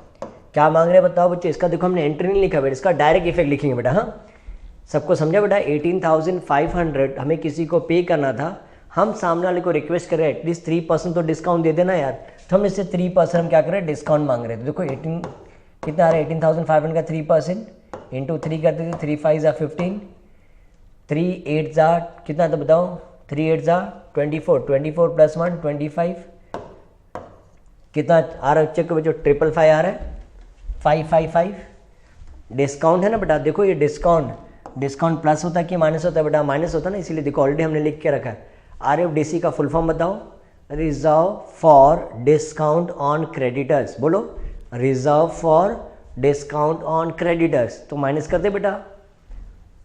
क्या मांग रहे हैं बताओ बच्चों, इसका देखो हमने एंट्री नहीं लिखा बेटा, इसका डायरेक्ट इफेक्ट लिखेंगे बेटा। हाँ सबको समझा बेटा? 18,500 हमें किसी को पे करना था, हम सामने वाले को रिक्वेस्ट कर रहे हैं एटलीस्ट 3% तो डिस्काउंट दे देना यार, तो हम इससे 3% हम क्या कर रहे हैं, डिस्काउंट मांग रहे थे। देखो 18 कितना आ रहा है, 18,500 का 3% इंटू 3 करते थे, 3 5 ज़ा 15, 3 8 ज़ा कितना तो बताओ, 3 8 ज़ा 24, 24 प्लस 1 25, कितना आ रहा है चेक करो, जो 555 आ रहा है, 555 डिस्काउंट है ना बेटा। देखो ये डिस्काउंट प्लस होता है कि माइनस होता है बेटा? माइनस होता है ना, इसीलिए देखो ऑलरेडी हमने लिख के रखा है। RFDC का फुल फॉर्म बताओ, reserve for discount on creditors. बोलो, reserve for discount on creditors. तो माइनस करते बेटा,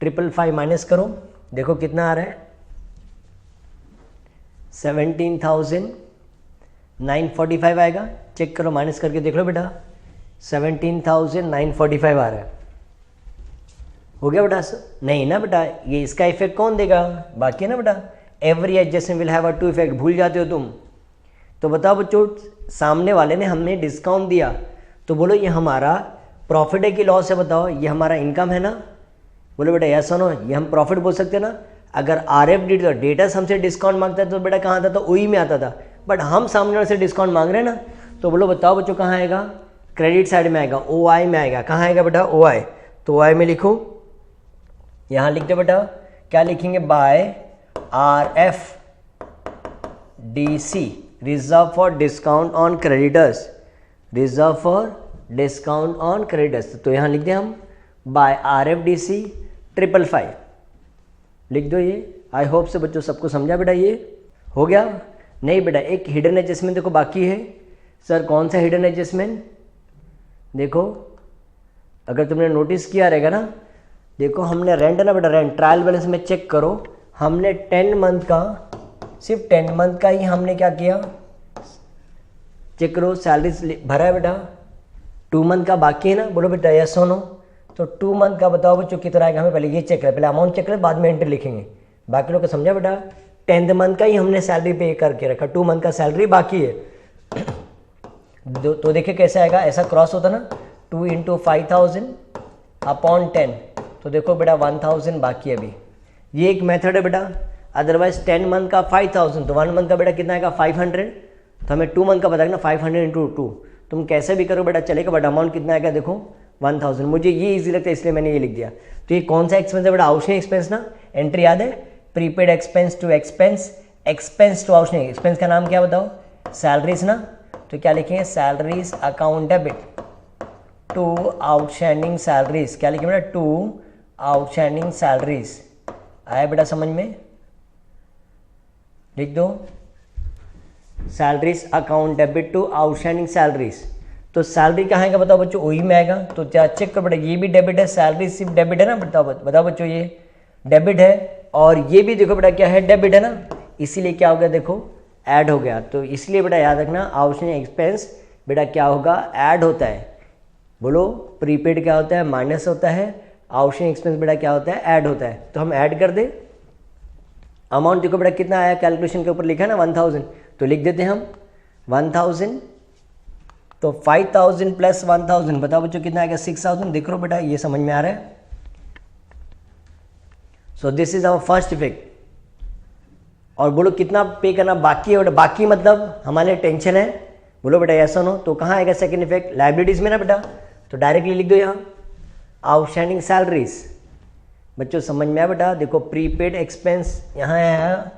555 माइनस करो, देखो कितना आ रहा है, 17,945 आएगा। चेक करो, माइनस करके देख लो बेटा, 17,945 आ रहा है। हो गया बेटा? नहीं ना बेटा, ये इसका इफेक्ट कौन देगा, बाकी है ना बेटा। Every adjustment will have a two effect, भूल जाते हो तुम। तो बताओ बच्चों, सामने वाले ने हमें डिस्काउंट दिया, तो बोलो ये हमारा प्रॉफिट है कि लॉस है? बताओ, ये हमारा इनकम है ना? बोलो बेटा यस और नो, ये हम प्रॉफिट बोल सकते हैं ना। अगर RFD डेटा हमसे डिस्काउंट मांगता है तो बेटा कहाँ आता था, OE में आता था, बट हम सामने वाले से डिस्काउंट मांग रहे हैं ना, तो बोलो बताओ बच्चों कहाँ आएगा, क्रेडिट साइड में आएगा, OI में आएगा। कहाँ आएगा बेटा, OI। तो OI में लिखो, यहाँ लिख दो बेटा, क्या लिखेंगे, by RFDC, reserve for discount on creditors, reserve for discount on creditors. तो यहाँ लिख दें हम बाय RFDC 555 लिख दो ये। आई होप से बच्चों सबको समझा बेटा, ये हो गया? नहीं बेटा, एक हिडन एडजस्टमेंट देखो बाकी है। सर कौन सा हिडन एडजस्टमेंट? देखो अगर तुमने नोटिस किया रहेगा ना, देखो हमने रेंट है ना बेटा, रेंट ट्रायल बैलेंस में चेक करो, हमने 10 मंथ का, सिर्फ 10 मंथ का ही हमने क्या किया, चेक करो, सैलरी भरा है बेटा। 2 मंथ का बाकी है ना, बोलो बेटा यस और नो। तो 2 मंथ का बताओ बच्चों कितना आएगा, हमें पहले ये चेक करें, पहले अमाउंट चेक करें, बाद में एंट्री लिखेंगे। बाकी लोग को समझा बेटा? 10th मंथ का ही हमने सैलरी पे करके रखा, 2 मंथ का सैलरी बाकी है। तो देखिए कैसे आएगा, ऐसा क्रॉस होता ना, 2 × 5,000 अपॉन 10, तो देखो बेटा 1,000 बाकी है अभी। ये एक मेथड है बेटा। अदरवाइज 10 मंथ का 5,000, तो 1 मंथ का बेटा कितना आएगा, 500। तो हमें 2 मंथ का पता है ना, 500 × 2, तुम कैसे भी करो बेटा चलेगा, बट अमाउंट कितना आएगा देखो 1,000। मुझे ये इजी लगता है इसलिए मैंने ये लिख दिया। तो ये कौन सा एक्सपेंस है बेटा, आउटस्टैंडिंग एक्सपेंस ना, एंट्री याद है, prepaid expense to expense, expense to outstanding. Expense का नाम क्या बताओ, सैलरीज ना, तो क्या लिखेंगे, salaries account debit to outstanding salaries. क्या लिखेंगे बेटा, टू आउटस्टैंडिंग सैलरीज। आया बेटा समझ में? लिख दो, salaries account debit to outstanding salaries. तो सैलरी कहाँ आएगा बताओ बच्चों, OE में आएगा। तो क्या चेक करो बेटा, ये भी डेबिट है, सैलरी सिर्फ डेबिट है ना, बताओ बच्चों, ये डेबिट है, और ये भी देखो बेटा क्या है, डेबिट है ना, इसीलिए क्या हो गया देखो, ऐड हो गया। तो इसलिए बेटा याद रखना, आउटस्टैंडिंग एक्सपेंस बेटा क्या होगा, ऐड होता है। बोलो, प्रीपेड क्या होता है, माइनस होता है, आउटस्टैंडिंग एक्सपेंस बेटा क्या होता है, ऐड होता है। तो हम ऐड कर दे, अमाउंट देखो बेटा कितना आया, कैलकुलेशन के ऊपर लिखा है ना 1,000, तो लिख देते हैं हम 1,000। तो 5,000 प्लस 1,000 बताओ बच्चों कितना आएगा, 6,000। देख लो बेटा, ये समझ में आ रहा है? So this is our first effect. और बोलो कितना पे करना बाकी है बेटा, बाकी मतलब हमारे लिए टेंशन है, बोलो बेटा ऐसा हो। तो कहाँ आएगा सेकंड इफेक्ट, लाइबिलिटीज में ना बेटा, तो डायरेक्टली लिख दो यहाँ आउटस्टैंडिंग सैलरीज। बच्चों समझ में आया बेटा? देखो प्रीपेड एक्सपेंस यहाँ आया,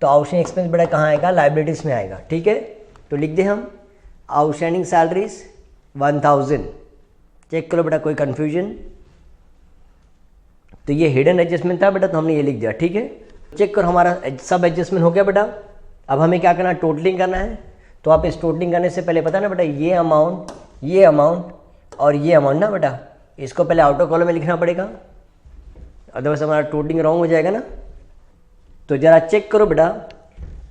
तो आउटस्टैंडिंग एक्सपेंस बेटा कहाँ आएगा, लाइबिलिटीज में आएगा। ठीक है, तो लिख दे हम आउटस्टैंडिंग सैलरीज 1,000। चेक करो बेटा कोई कंफ्यूजन? तो ये हिडन एडजस्टमेंट था बेटा, तो हमने ये लिख दिया। ठीक है, चेक करो हमारा सब एडजस्टमेंट हो गया बेटा। अब हमें क्या करना है, टोटलिंग करना है। तो आप इस टोटलिंग करने से पहले पता है ना बेटा, ये अमाउंट और ये अमाउंट ना बेटा, इसको पहले आउटर कॉलम में लिखना पड़ेगा, अदरवाइज हमारा टोटलिंग रॉन्ग हो जाएगा ना। तो जरा चेक करो बेटा,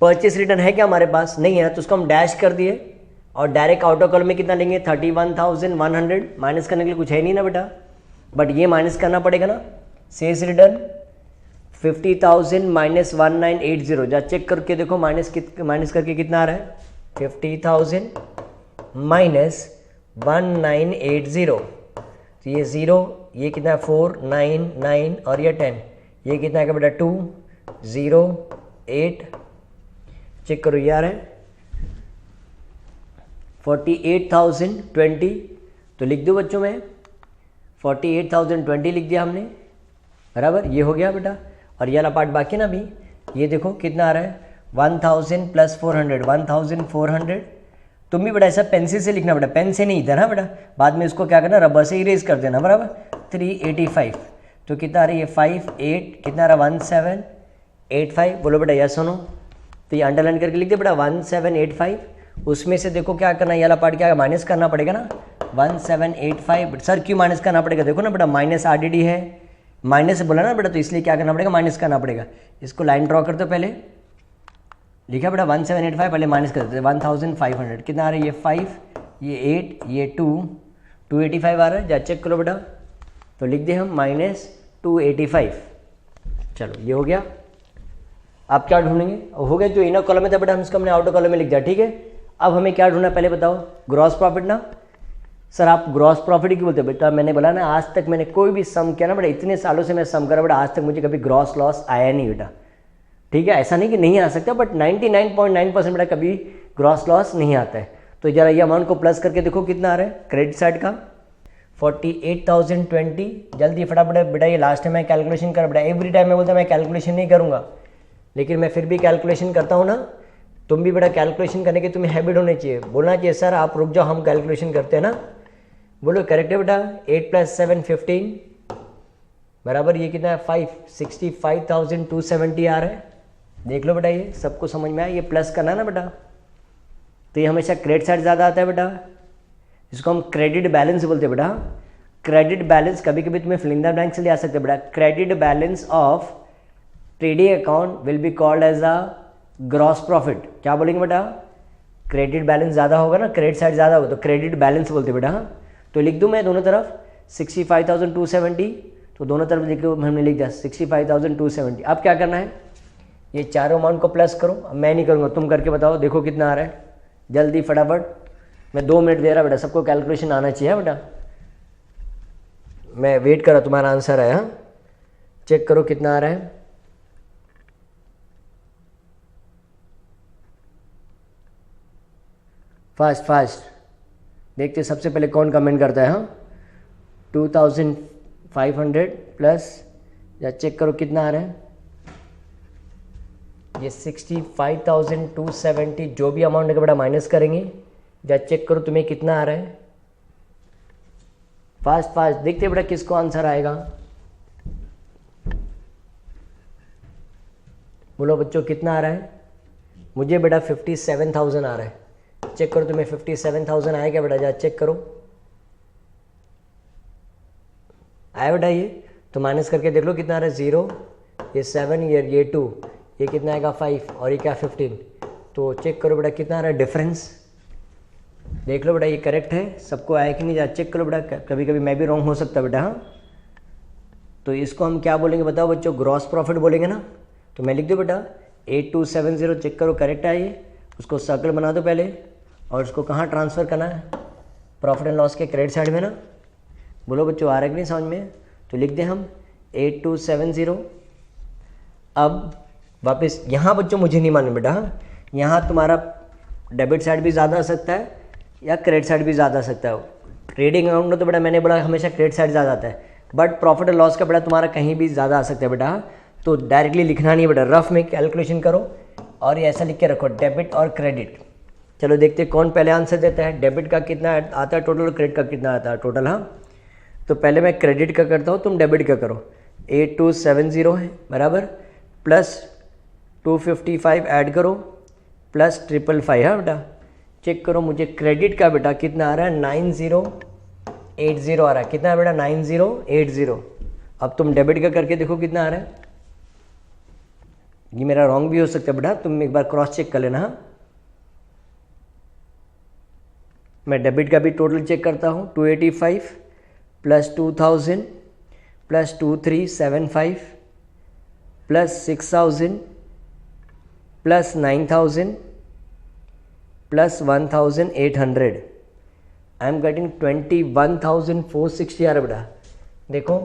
परचेस रिटर्न है क्या हमारे पास, नहीं है, तो उसको हम डैश कर दिए और डायरेक्ट आउटर कॉलम में कितना लेंगे, 31,100। माइनस करने के लिए कुछ है नहीं ना बेटा, बट ये माइनस करना पड़ेगा ना। Sales return 50,000 minus 1980। जा चेक करके देखो माइनस करके कितना आ रहा है, 50,000 माइनस 1980। तो ये 0 ये कितना है 4 9 9 और ये 10, ये कितना है बेटा 2 0 8, चेक करो ये आ रहा है 48,020, तो लिख दो बच्चों में 48,020 लिख दिया हमने, बराबर, ये हो गया बेटा। और ये वाला पार्ट बाकी ना अभी, ये देखो कितना आ रहा है 1000 प्लस 400, 1400। तुम भी बेटा ऐसा पेंसिल से लिखना बेटा, पेन से नहीं इधर, हाँ बेटा, बाद में इसको क्या करना रबर से इरेज कर देना, बराबर। 385, तो कितना आ रहा है ये 5 8, कितना आ रहा है 1785, बोलो बेटा यस सुनो, तो ये अंडरलाइन करके लिख दे बेटा 1785। उसमें से देखो क्या करना है, ये वाला पार्ट क्या माइनस करना पड़ेगा ना 1785। सर क्यों माइनस करना पड़ेगा, देखो ना बेटा माइनस RDD है, माइनस बोला ना बेटा, तो इसलिए क्या करना पड़ेगा माइनस करना पड़ेगा। इसको लाइन ड्रॉ कर दो पहले, लिखा बेटा 1785, पहले माइनस कर देते 1500, कितना आ रहा है ये 5 ये 8 ये 2 285 आ रहा है, जा चेक करो बेटा, तो लिख दे हम -285। चलो ये हो गया। आप क्या ढूंढेंगे, हो गया जो इनर कॉलम में था बेटा हम इसको हमने आउटर कॉलम में लिख दिया, ठीक है। अब हमें क्या ढूंढना पहले बताओ, ग्रॉस प्रॉफिट ना। सर आप ग्रॉस प्रॉफिट क्यों बोलते हो बेटा, मैंने बोला ना आज तक मैंने कोई भी सम किया ना बेटा, इतने सालों से मैं सम कर रहा बेटा, आज तक मुझे कभी ग्रॉस लॉस आया नहीं बेटा, ठीक है। ऐसा नहीं कि नहीं आ सकता, बट 99.9% बेटा कभी ग्रॉस लॉस नहीं आता है। तो जरा ये अमाउंट को प्लस करके देखो कितना आ रहा है क्रेडिट साइड का 48,020। जल्दी फटाफट बेटा, ये लास्ट टाइम मैं कैलकुलेशन कर बेटा, एवरी टाइम मैं बोलता मैं कैलकुलेशन नहीं करूँगा, लेकिन मैं फिर भी कैलकुलेशन करता हूँ ना। तुम भी बेटा कैलकुलेशन करने की तुम्हें हैबिट होनी चाहिए, बोलना चाहिए सर आप रुक जाओ हम कैलकुलेशन करते हैं ना। बोलो करेक्ट है बेटा, 8 + 7 15, बराबर ये कितना है 65,270 आ रहा है। देख लो बेटा ये सबको समझ में आया, ये प्लस करना ना बेटा, तो ये हमेशा क्रेडिट साइड ज़्यादा आता है बेटा, इसको हम क्रेडिट बैलेंस बोलते हैं बेटा। क्रेडिट बैलेंस कभी कभी तुम्हें फिल इन द ब्लैंक से ले आ सकते हैं बेटा, credit balance of trading account will be called as a gross profit. क्या बोलेंगे बेटा, क्रेडिट बैलेंस ज़्यादा होगा ना, क्रेडिट साइड ज़्यादा होगा तो क्रेडिट बैलेंस बोलते बेटा। तो लिख दूँ मैं दोनों तरफ 65,270, तो दोनों तरफ लिख दो, हमने लिख दिया 65,270। अब क्या करना है, ये चारों अमाउंट को प्लस करो। अब मैं नहीं करूँगा, तुम करके बताओ, देखो कितना आ रहा है, जल्दी फटाफट। मैं 2 मिनट दे रहा बेटा, सबको कैलकुलेशन आना चाहिए बेटा, मैं वेट कर रहा, तुम्हारा आंसर है। हाँ चेक करो कितना आ रहा है, फास्ट फास्ट देखते सबसे पहले कौन कमेंट करता है। हाँ 2500 प्लस, या चेक करो कितना आ रहा है, ये 65,270, जो भी अमाउंट है बेटा माइनस करेंगे, या चेक करो तुम्हें कितना आ रहा है, फास्ट फास्ट देखते बेटा किसको आंसर आएगा। बोलो बच्चों कितना आ रहा है, मुझे बेटा 57,000 आ रहा है, चेक करो तुम्हें 57,000 आया क्या बेटा, जा चेक करो, आया बेटा ये, तो माइनस करके देख लो कितना आ रहा है, 0 ये 7 ये 2, ये कितना आएगा 5 और ये क्या 15, तो चेक करो बेटा कितना आ रहा है डिफरेंस, देख लो बेटा ये करेक्ट है, सबको आया कि नहीं, जा चेक करो बेटा, कभी कभी मैं भी रॉन्ग हो सकता बेटा। हाँ तो इसको हम क्या बोलेंगे बताओ बच्चों, ग्रॉस प्रॉफिट बोलेंगे ना। तो मैं लिख दूँ बेटा 8270, चेक करो करेक्ट है ये, उसको सर्कल बना दो पहले, और उसको कहाँ ट्रांसफ़र करना है, प्रॉफिट एंड लॉस के क्रेडिट साइड में ना। बोलो बच्चों आ रहा है कि नहीं समझ में, तो लिख दें हम 8270। अब वापस यहाँ बच्चों मुझे नहीं मालूम बेटा, यहाँ तुम्हारा डेबिट साइड भी ज़्यादा आ सकता है या क्रेडिट साइड भी ज़्यादा आ सकता है। ट्रेडिंग अकाउंट में तो बेटा मैंने बोला हमेशा क्रेडिट साइड ज़्यादा आता है, बट प्रॉफिट एंड लॉस का बेटा तुम्हारा कहीं भी ज़्यादा आ सकता है बेटा। तो डायरेक्टली लिखना नहीं है बेटा, रफ में कैलकुलेशन करो और ये ऐसा लिख के रखो डेबिट और क्रेडिट। चलो देखते कौन पहले आंसर देता है, डेबिट का कितना आता है टोटल और क्रेडिट का कितना आता है टोटल। हाँ तो पहले मैं क्रेडिट का करता हूँ, तुम डेबिट का करो। 8270 है बराबर, प्लस 255 ऐड करो, प्लस 555। हाँ बेटा चेक करो मुझे क्रेडिट का बेटा कितना आ रहा है, 9080 आ रहा है, कितना है बेटा 9080। अब तुम डेबिट का करके देखो कितना आ रहा है, ये मेरा रॉन्ग भी हो सकता है बेटा, तुम एक बार क्रॉस चेक कर लेना। हाँ मैं डेबिट का भी टोटल चेक करता हूँ, 285 plus 2000 plus 2375 plus 6000 plus 9000 plus 1800, I am getting 21,460 आ रहा बेटा। देखो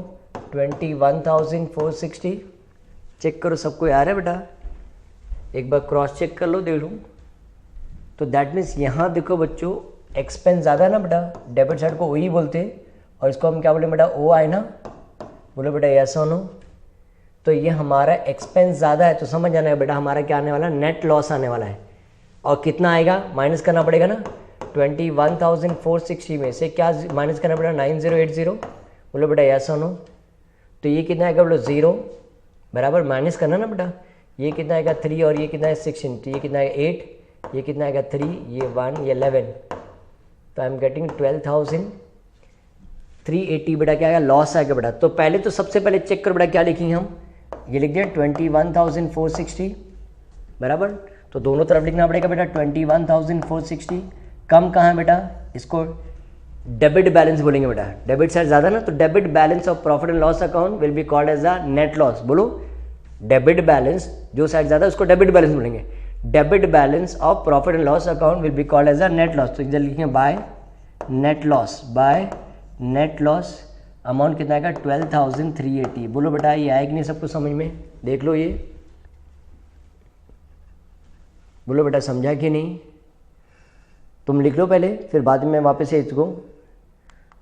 21,460, चेक करो सबको आ रहा है बेटा, एक बार क्रॉस चेक कर लो, देख लो। तो दैट मीन्स यहाँ देखो बच्चों एक्सपेंस ज़्यादा है ना बेटा, डेबिट साइड को ओ ही बोलते हैं, और इसको हम क्या बोले बेटा, ओ आए ना, बोलो बेटा यस और नो। तो ये हमारा एक्सपेंस ज़्यादा है, तो समझ जाना है बेटा हमारा क्या आने वाला है, नेट लॉस आने वाला है। और कितना आएगा, माइनस करना पड़ेगा ना, 21,460 में से क्या माइनस करना पड़ेगा, 9080, बोलो बेटा यस और नो। तो ये कितना आएगा बोलो 0, बराबर माइनस करना ना बेटा, ये कितना आएगा 3 और ये कितना है 16, तो ये कितना आएगा 8, ये कितना आएगा 3, ये 1, ये 11, तो आई एम गेटिंग 12,380 बेटा क्या आएगा, लॉस आएगा बेटा। तो पहले तो सबसे पहले चेक करो बेटा क्या लिखेंगे हम, ये लिख दिया 21,460 बराबर, तो दोनों तरफ लिखना पड़ेगा बेटा 21,460। कम कहाँ है बेटा, इसको डेबिट बैलेंस बोलेंगे बेटा, डेबिट साइड ज़्यादा ना, तो debit balance of profit and loss account will be called as a net loss. बोलो डेबिट बैलेंस, जो साइड ज़्यादा है उसको डेबिट बैलेंस बोलेंगे, debit balance of profit and loss account will be called as a net loss. तो इधर लिखेंगे by net loss, by net loss, amount कितना आएगा 12,380। बोलो बेटा ये आएगा नहीं सबको समझ में, देख लो ये, बोलो बेटा समझा कि नहीं, तुम लिख लो पहले फिर बाद में वापस से इसको,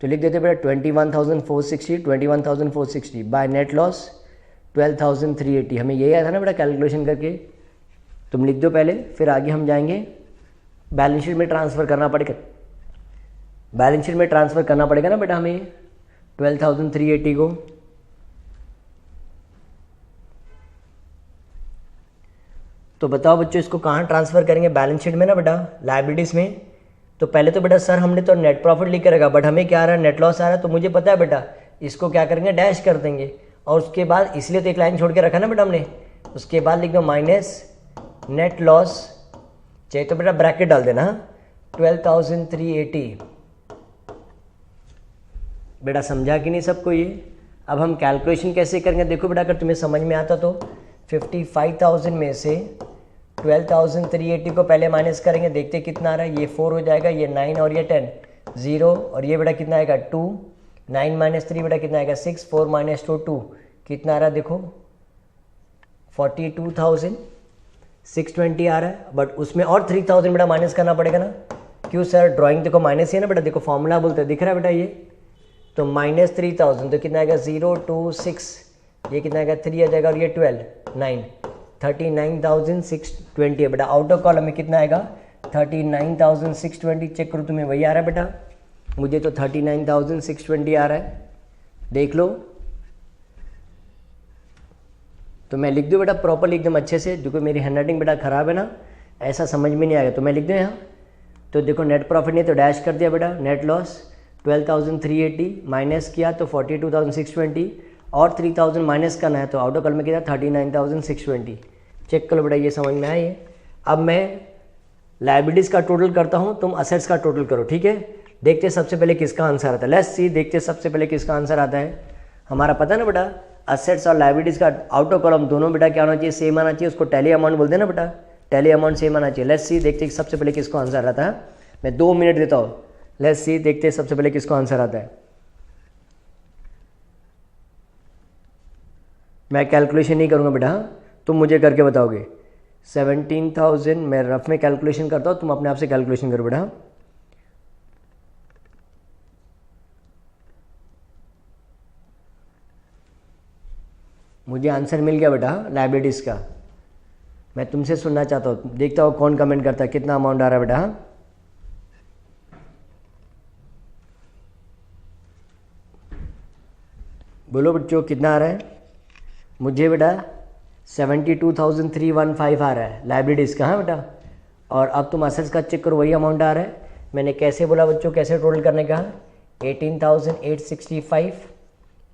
तो लिख देते बेटा 21,460 बाय नेट लॉस 12,380, हमें यही आया था ना बेटा कैलकुलेशन करके, तुम लिख दो पहले, फिर आगे हम जाएंगे बैलेंस शीट में ट्रांसफ़र करना पड़ेगा, बैलेंस शीट में ट्रांसफ़र करना पड़ेगा ना बेटा हमें 12,380 को। तो बताओ बच्चों इसको कहाँ ट्रांसफ़र करेंगे, बैलेंस शीट में ना बेटा, लायबिलिटीज़ में। तो पहले तो बेटा सर हमने तो नेट प्रॉफिट लिख के रखा, बट हमें क्या आ रहा है, नेट लॉस आ रहा है, तो मुझे पता है बेटा इसको क्या करेंगे, डैश कर देंगे, और उसके बाद इसलिए तो एक लाइन छोड़ के रखा ना बेटा हमने, उसके बाद लिख दो माइनस नेट लॉस, चाहिए तो बेटा ब्रैकेट डाल देना 12,380। बेटा समझा कि नहीं सबको ये। अब हम कैलकुलेशन कैसे करेंगे, देखो बेटा अगर तुम्हें समझ में आता तो 55,000 में से 12,380 को पहले माइनस करेंगे, देखते कितना आ रहा है, ये 4 हो जाएगा, ये 9 और ये 10 0, और ये बेटा कितना आएगा 2, 9 माइनस 3 बेटा कितना आएगा 6, 4 माइनस 2 2, कितना आ रहा है देखो 42,620 आ रहा है, बट उसमें और 3,000 बेटा माइनस करना पड़ेगा ना, क्यों सर ड्राइंग देखो माइनस ही है ना बेटा, देखो फॉर्मूला बोलते हैं, दिख रहा है बेटा ये, तो माइनस 3,000 तो कितना आएगा 0 2 6, ये कितना आएगा 3 आ जाएगा, और ये 12 9, 39,620 है बेटा। आउट ऑफ कॉलम में कितना आएगा 39,620, चेक करो तुम्हें वही आ रहा है बेटा, मुझे तो 39,620 आ रहा है, देख लो। तो मैं लिख दूँ बेटा प्रॉपरली एकदम अच्छे से, क्योंकि मेरी हैंडराइटिंग बेटा ख़राब है ना, ऐसा समझ में नहीं आएगा, तो मैं लिख दूँ यहाँ। तो देखो नेट प्रॉफिट नहीं तो डैश कर दिया बेटा, नेट लॉस 12,380 माइनस किया तो 42,620, और 3,000 माइनस करना है तो आउट ऑफ कॉलम में किया 39,620। चेक करो बेटा ये समझ में आया ये। अब मैं लायबिलिटीज़ का टोटल करता हूँ, तुम असेट्स का टोटल करो, ठीक है। देखते सबसे पहले किसका आंसर आता है, लेट्स सी, देखते सबसे पहले किसका आंसर आता है। हमारा पता है ना बेटा असेट्स और लायबिलिटीज़ का आउट ऑफ कॉलम दोनों बेटा क्या होना चाहिए, सेम आना चाहिए, उसको टैली अमाउंट बोलते हैं ना बेटा, टैली अमाउंट सेम आना चाहिए। लेट्स सी, देखते सबसे पहले किसको आंसर आता है, मैं 2 मिनट देता हूँ, लेट्स सी, देखते सबसे पहले किसको आंसर आता है। मैं कैलकुलेशन नहीं करूँगा बेटा, तुम मुझे करके बताओगे। 17,000 मैं रफ में कैलकुलेशन करता हूँ, तुम अपने आप से कैलकुलेशन करो बेटा। मुझे आंसर मिल गया बेटा लायबिलिटीज़ का, मैं तुमसे सुनना चाहता हूँ, देखता हूँ कौन कमेंट करता है, कितना अमाउंट आ रहा है बेटा। बोलो बच्चों कितना आ रहा है, मुझे बेटा 72,315 आ रहा है लायबिलिटीज़ का, हाँ बेटा। और अब तुम असेट्स का चेक करो, वही अमाउंट आ रहा है। मैंने कैसे बोला बच्चों, कैसे टोटल करने का, 18,865,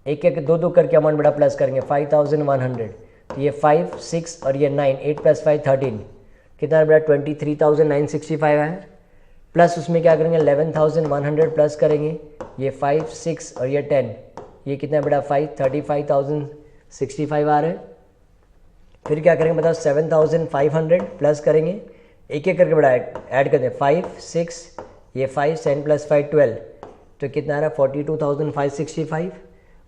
एक एक दो दो करके अमाउंट बेटा प्लस करेंगे 5,100, तो ये 5 6 और ये 9, 8 + 5 13, कितना बेटा 23,965 है। प्लस उसमें क्या करेंगे 11,100 प्लस करेंगे, ये 5 6 और ये 10, ये कितना बेटा 5 35,065 आ रहे हैं। फिर क्या करेंगे बताओ 7,500 प्लस करेंगे, एक एक करके बेटा ऐड कर दें, 5 6, ये 5 10 + 5 12, तो कितना आ रहा है 42,565।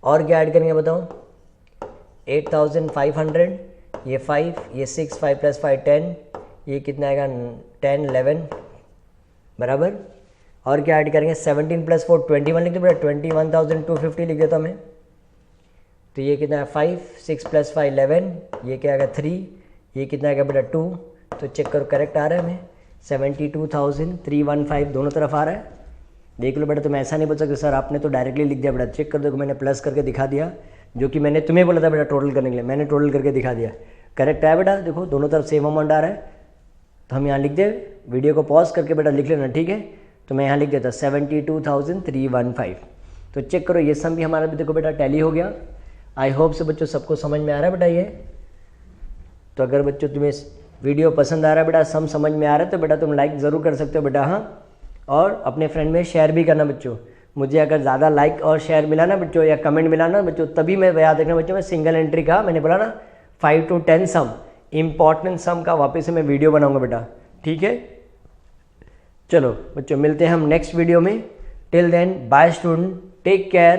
और क्या ऐड करेंगे बताओ, 8500, ये 5, ये 6, 5 + 5 10, ये कितना आएगा 10 11 बराबर। और क्या ऐड करेंगे, 17 + 4 21 लिख दो बेटा, 21,250 लिख देता मैं। तो ये कितना है 5, 6 + 5 11, ये क्या आएगा 3, ये कितना आएगा बेटा 2। तो चेक करो करेक्ट आ रहा है हमें, 72,315 दोनों तरफ आ रहा है। देख लो बेटा, तुम ऐसा नहीं बोल सकते सर आपने तो डायरेक्टली लिख दिया बेटा। चेक कर दो, मैंने प्लस करके दिखा दिया, जो कि मैंने तुम्हें बोला था बेटा टोटल करने के लिए, मैंने टोटल करके दिखा दिया। करेक्ट है बेटा, देखो दोनों तरफ सेम अमाउंट आ रहा है। तो हम यहाँ लिख दे, वीडियो को पॉज करके बेटा लिख लेना, ठीक है। तो मैं यहाँ लिख देता 72,315। तो चेक करो ये सम भी हमारा भी देखो बेटा टैली हो गया। आई होप से बच्चों सबको समझ में आ रहा है बेटा ये। तो अगर बच्चों तुम्हें वीडियो पसंद आ रहा है बेटा, सम समझ में आ रहा है, तो बेटा तुम लाइक ज़रूर कर सकते हो बेटा, हाँ। और अपने फ्रेंड में शेयर भी करना बच्चों। मुझे अगर ज़्यादा लाइक और शेयर मिला ना बच्चों, या कमेंट मिला ना बच्चों, तभी मैं याद रखना बच्चों, मैं सिंगल एंट्री का मैंने बोला ना 5 to 10 सम, इंपॉर्टेंट सम का वापस से मैं वीडियो बनाऊंगा बेटा, ठीक है। चलो बच्चों मिलते हैं हम नेक्स्ट वीडियो में। Till then bye student, take care.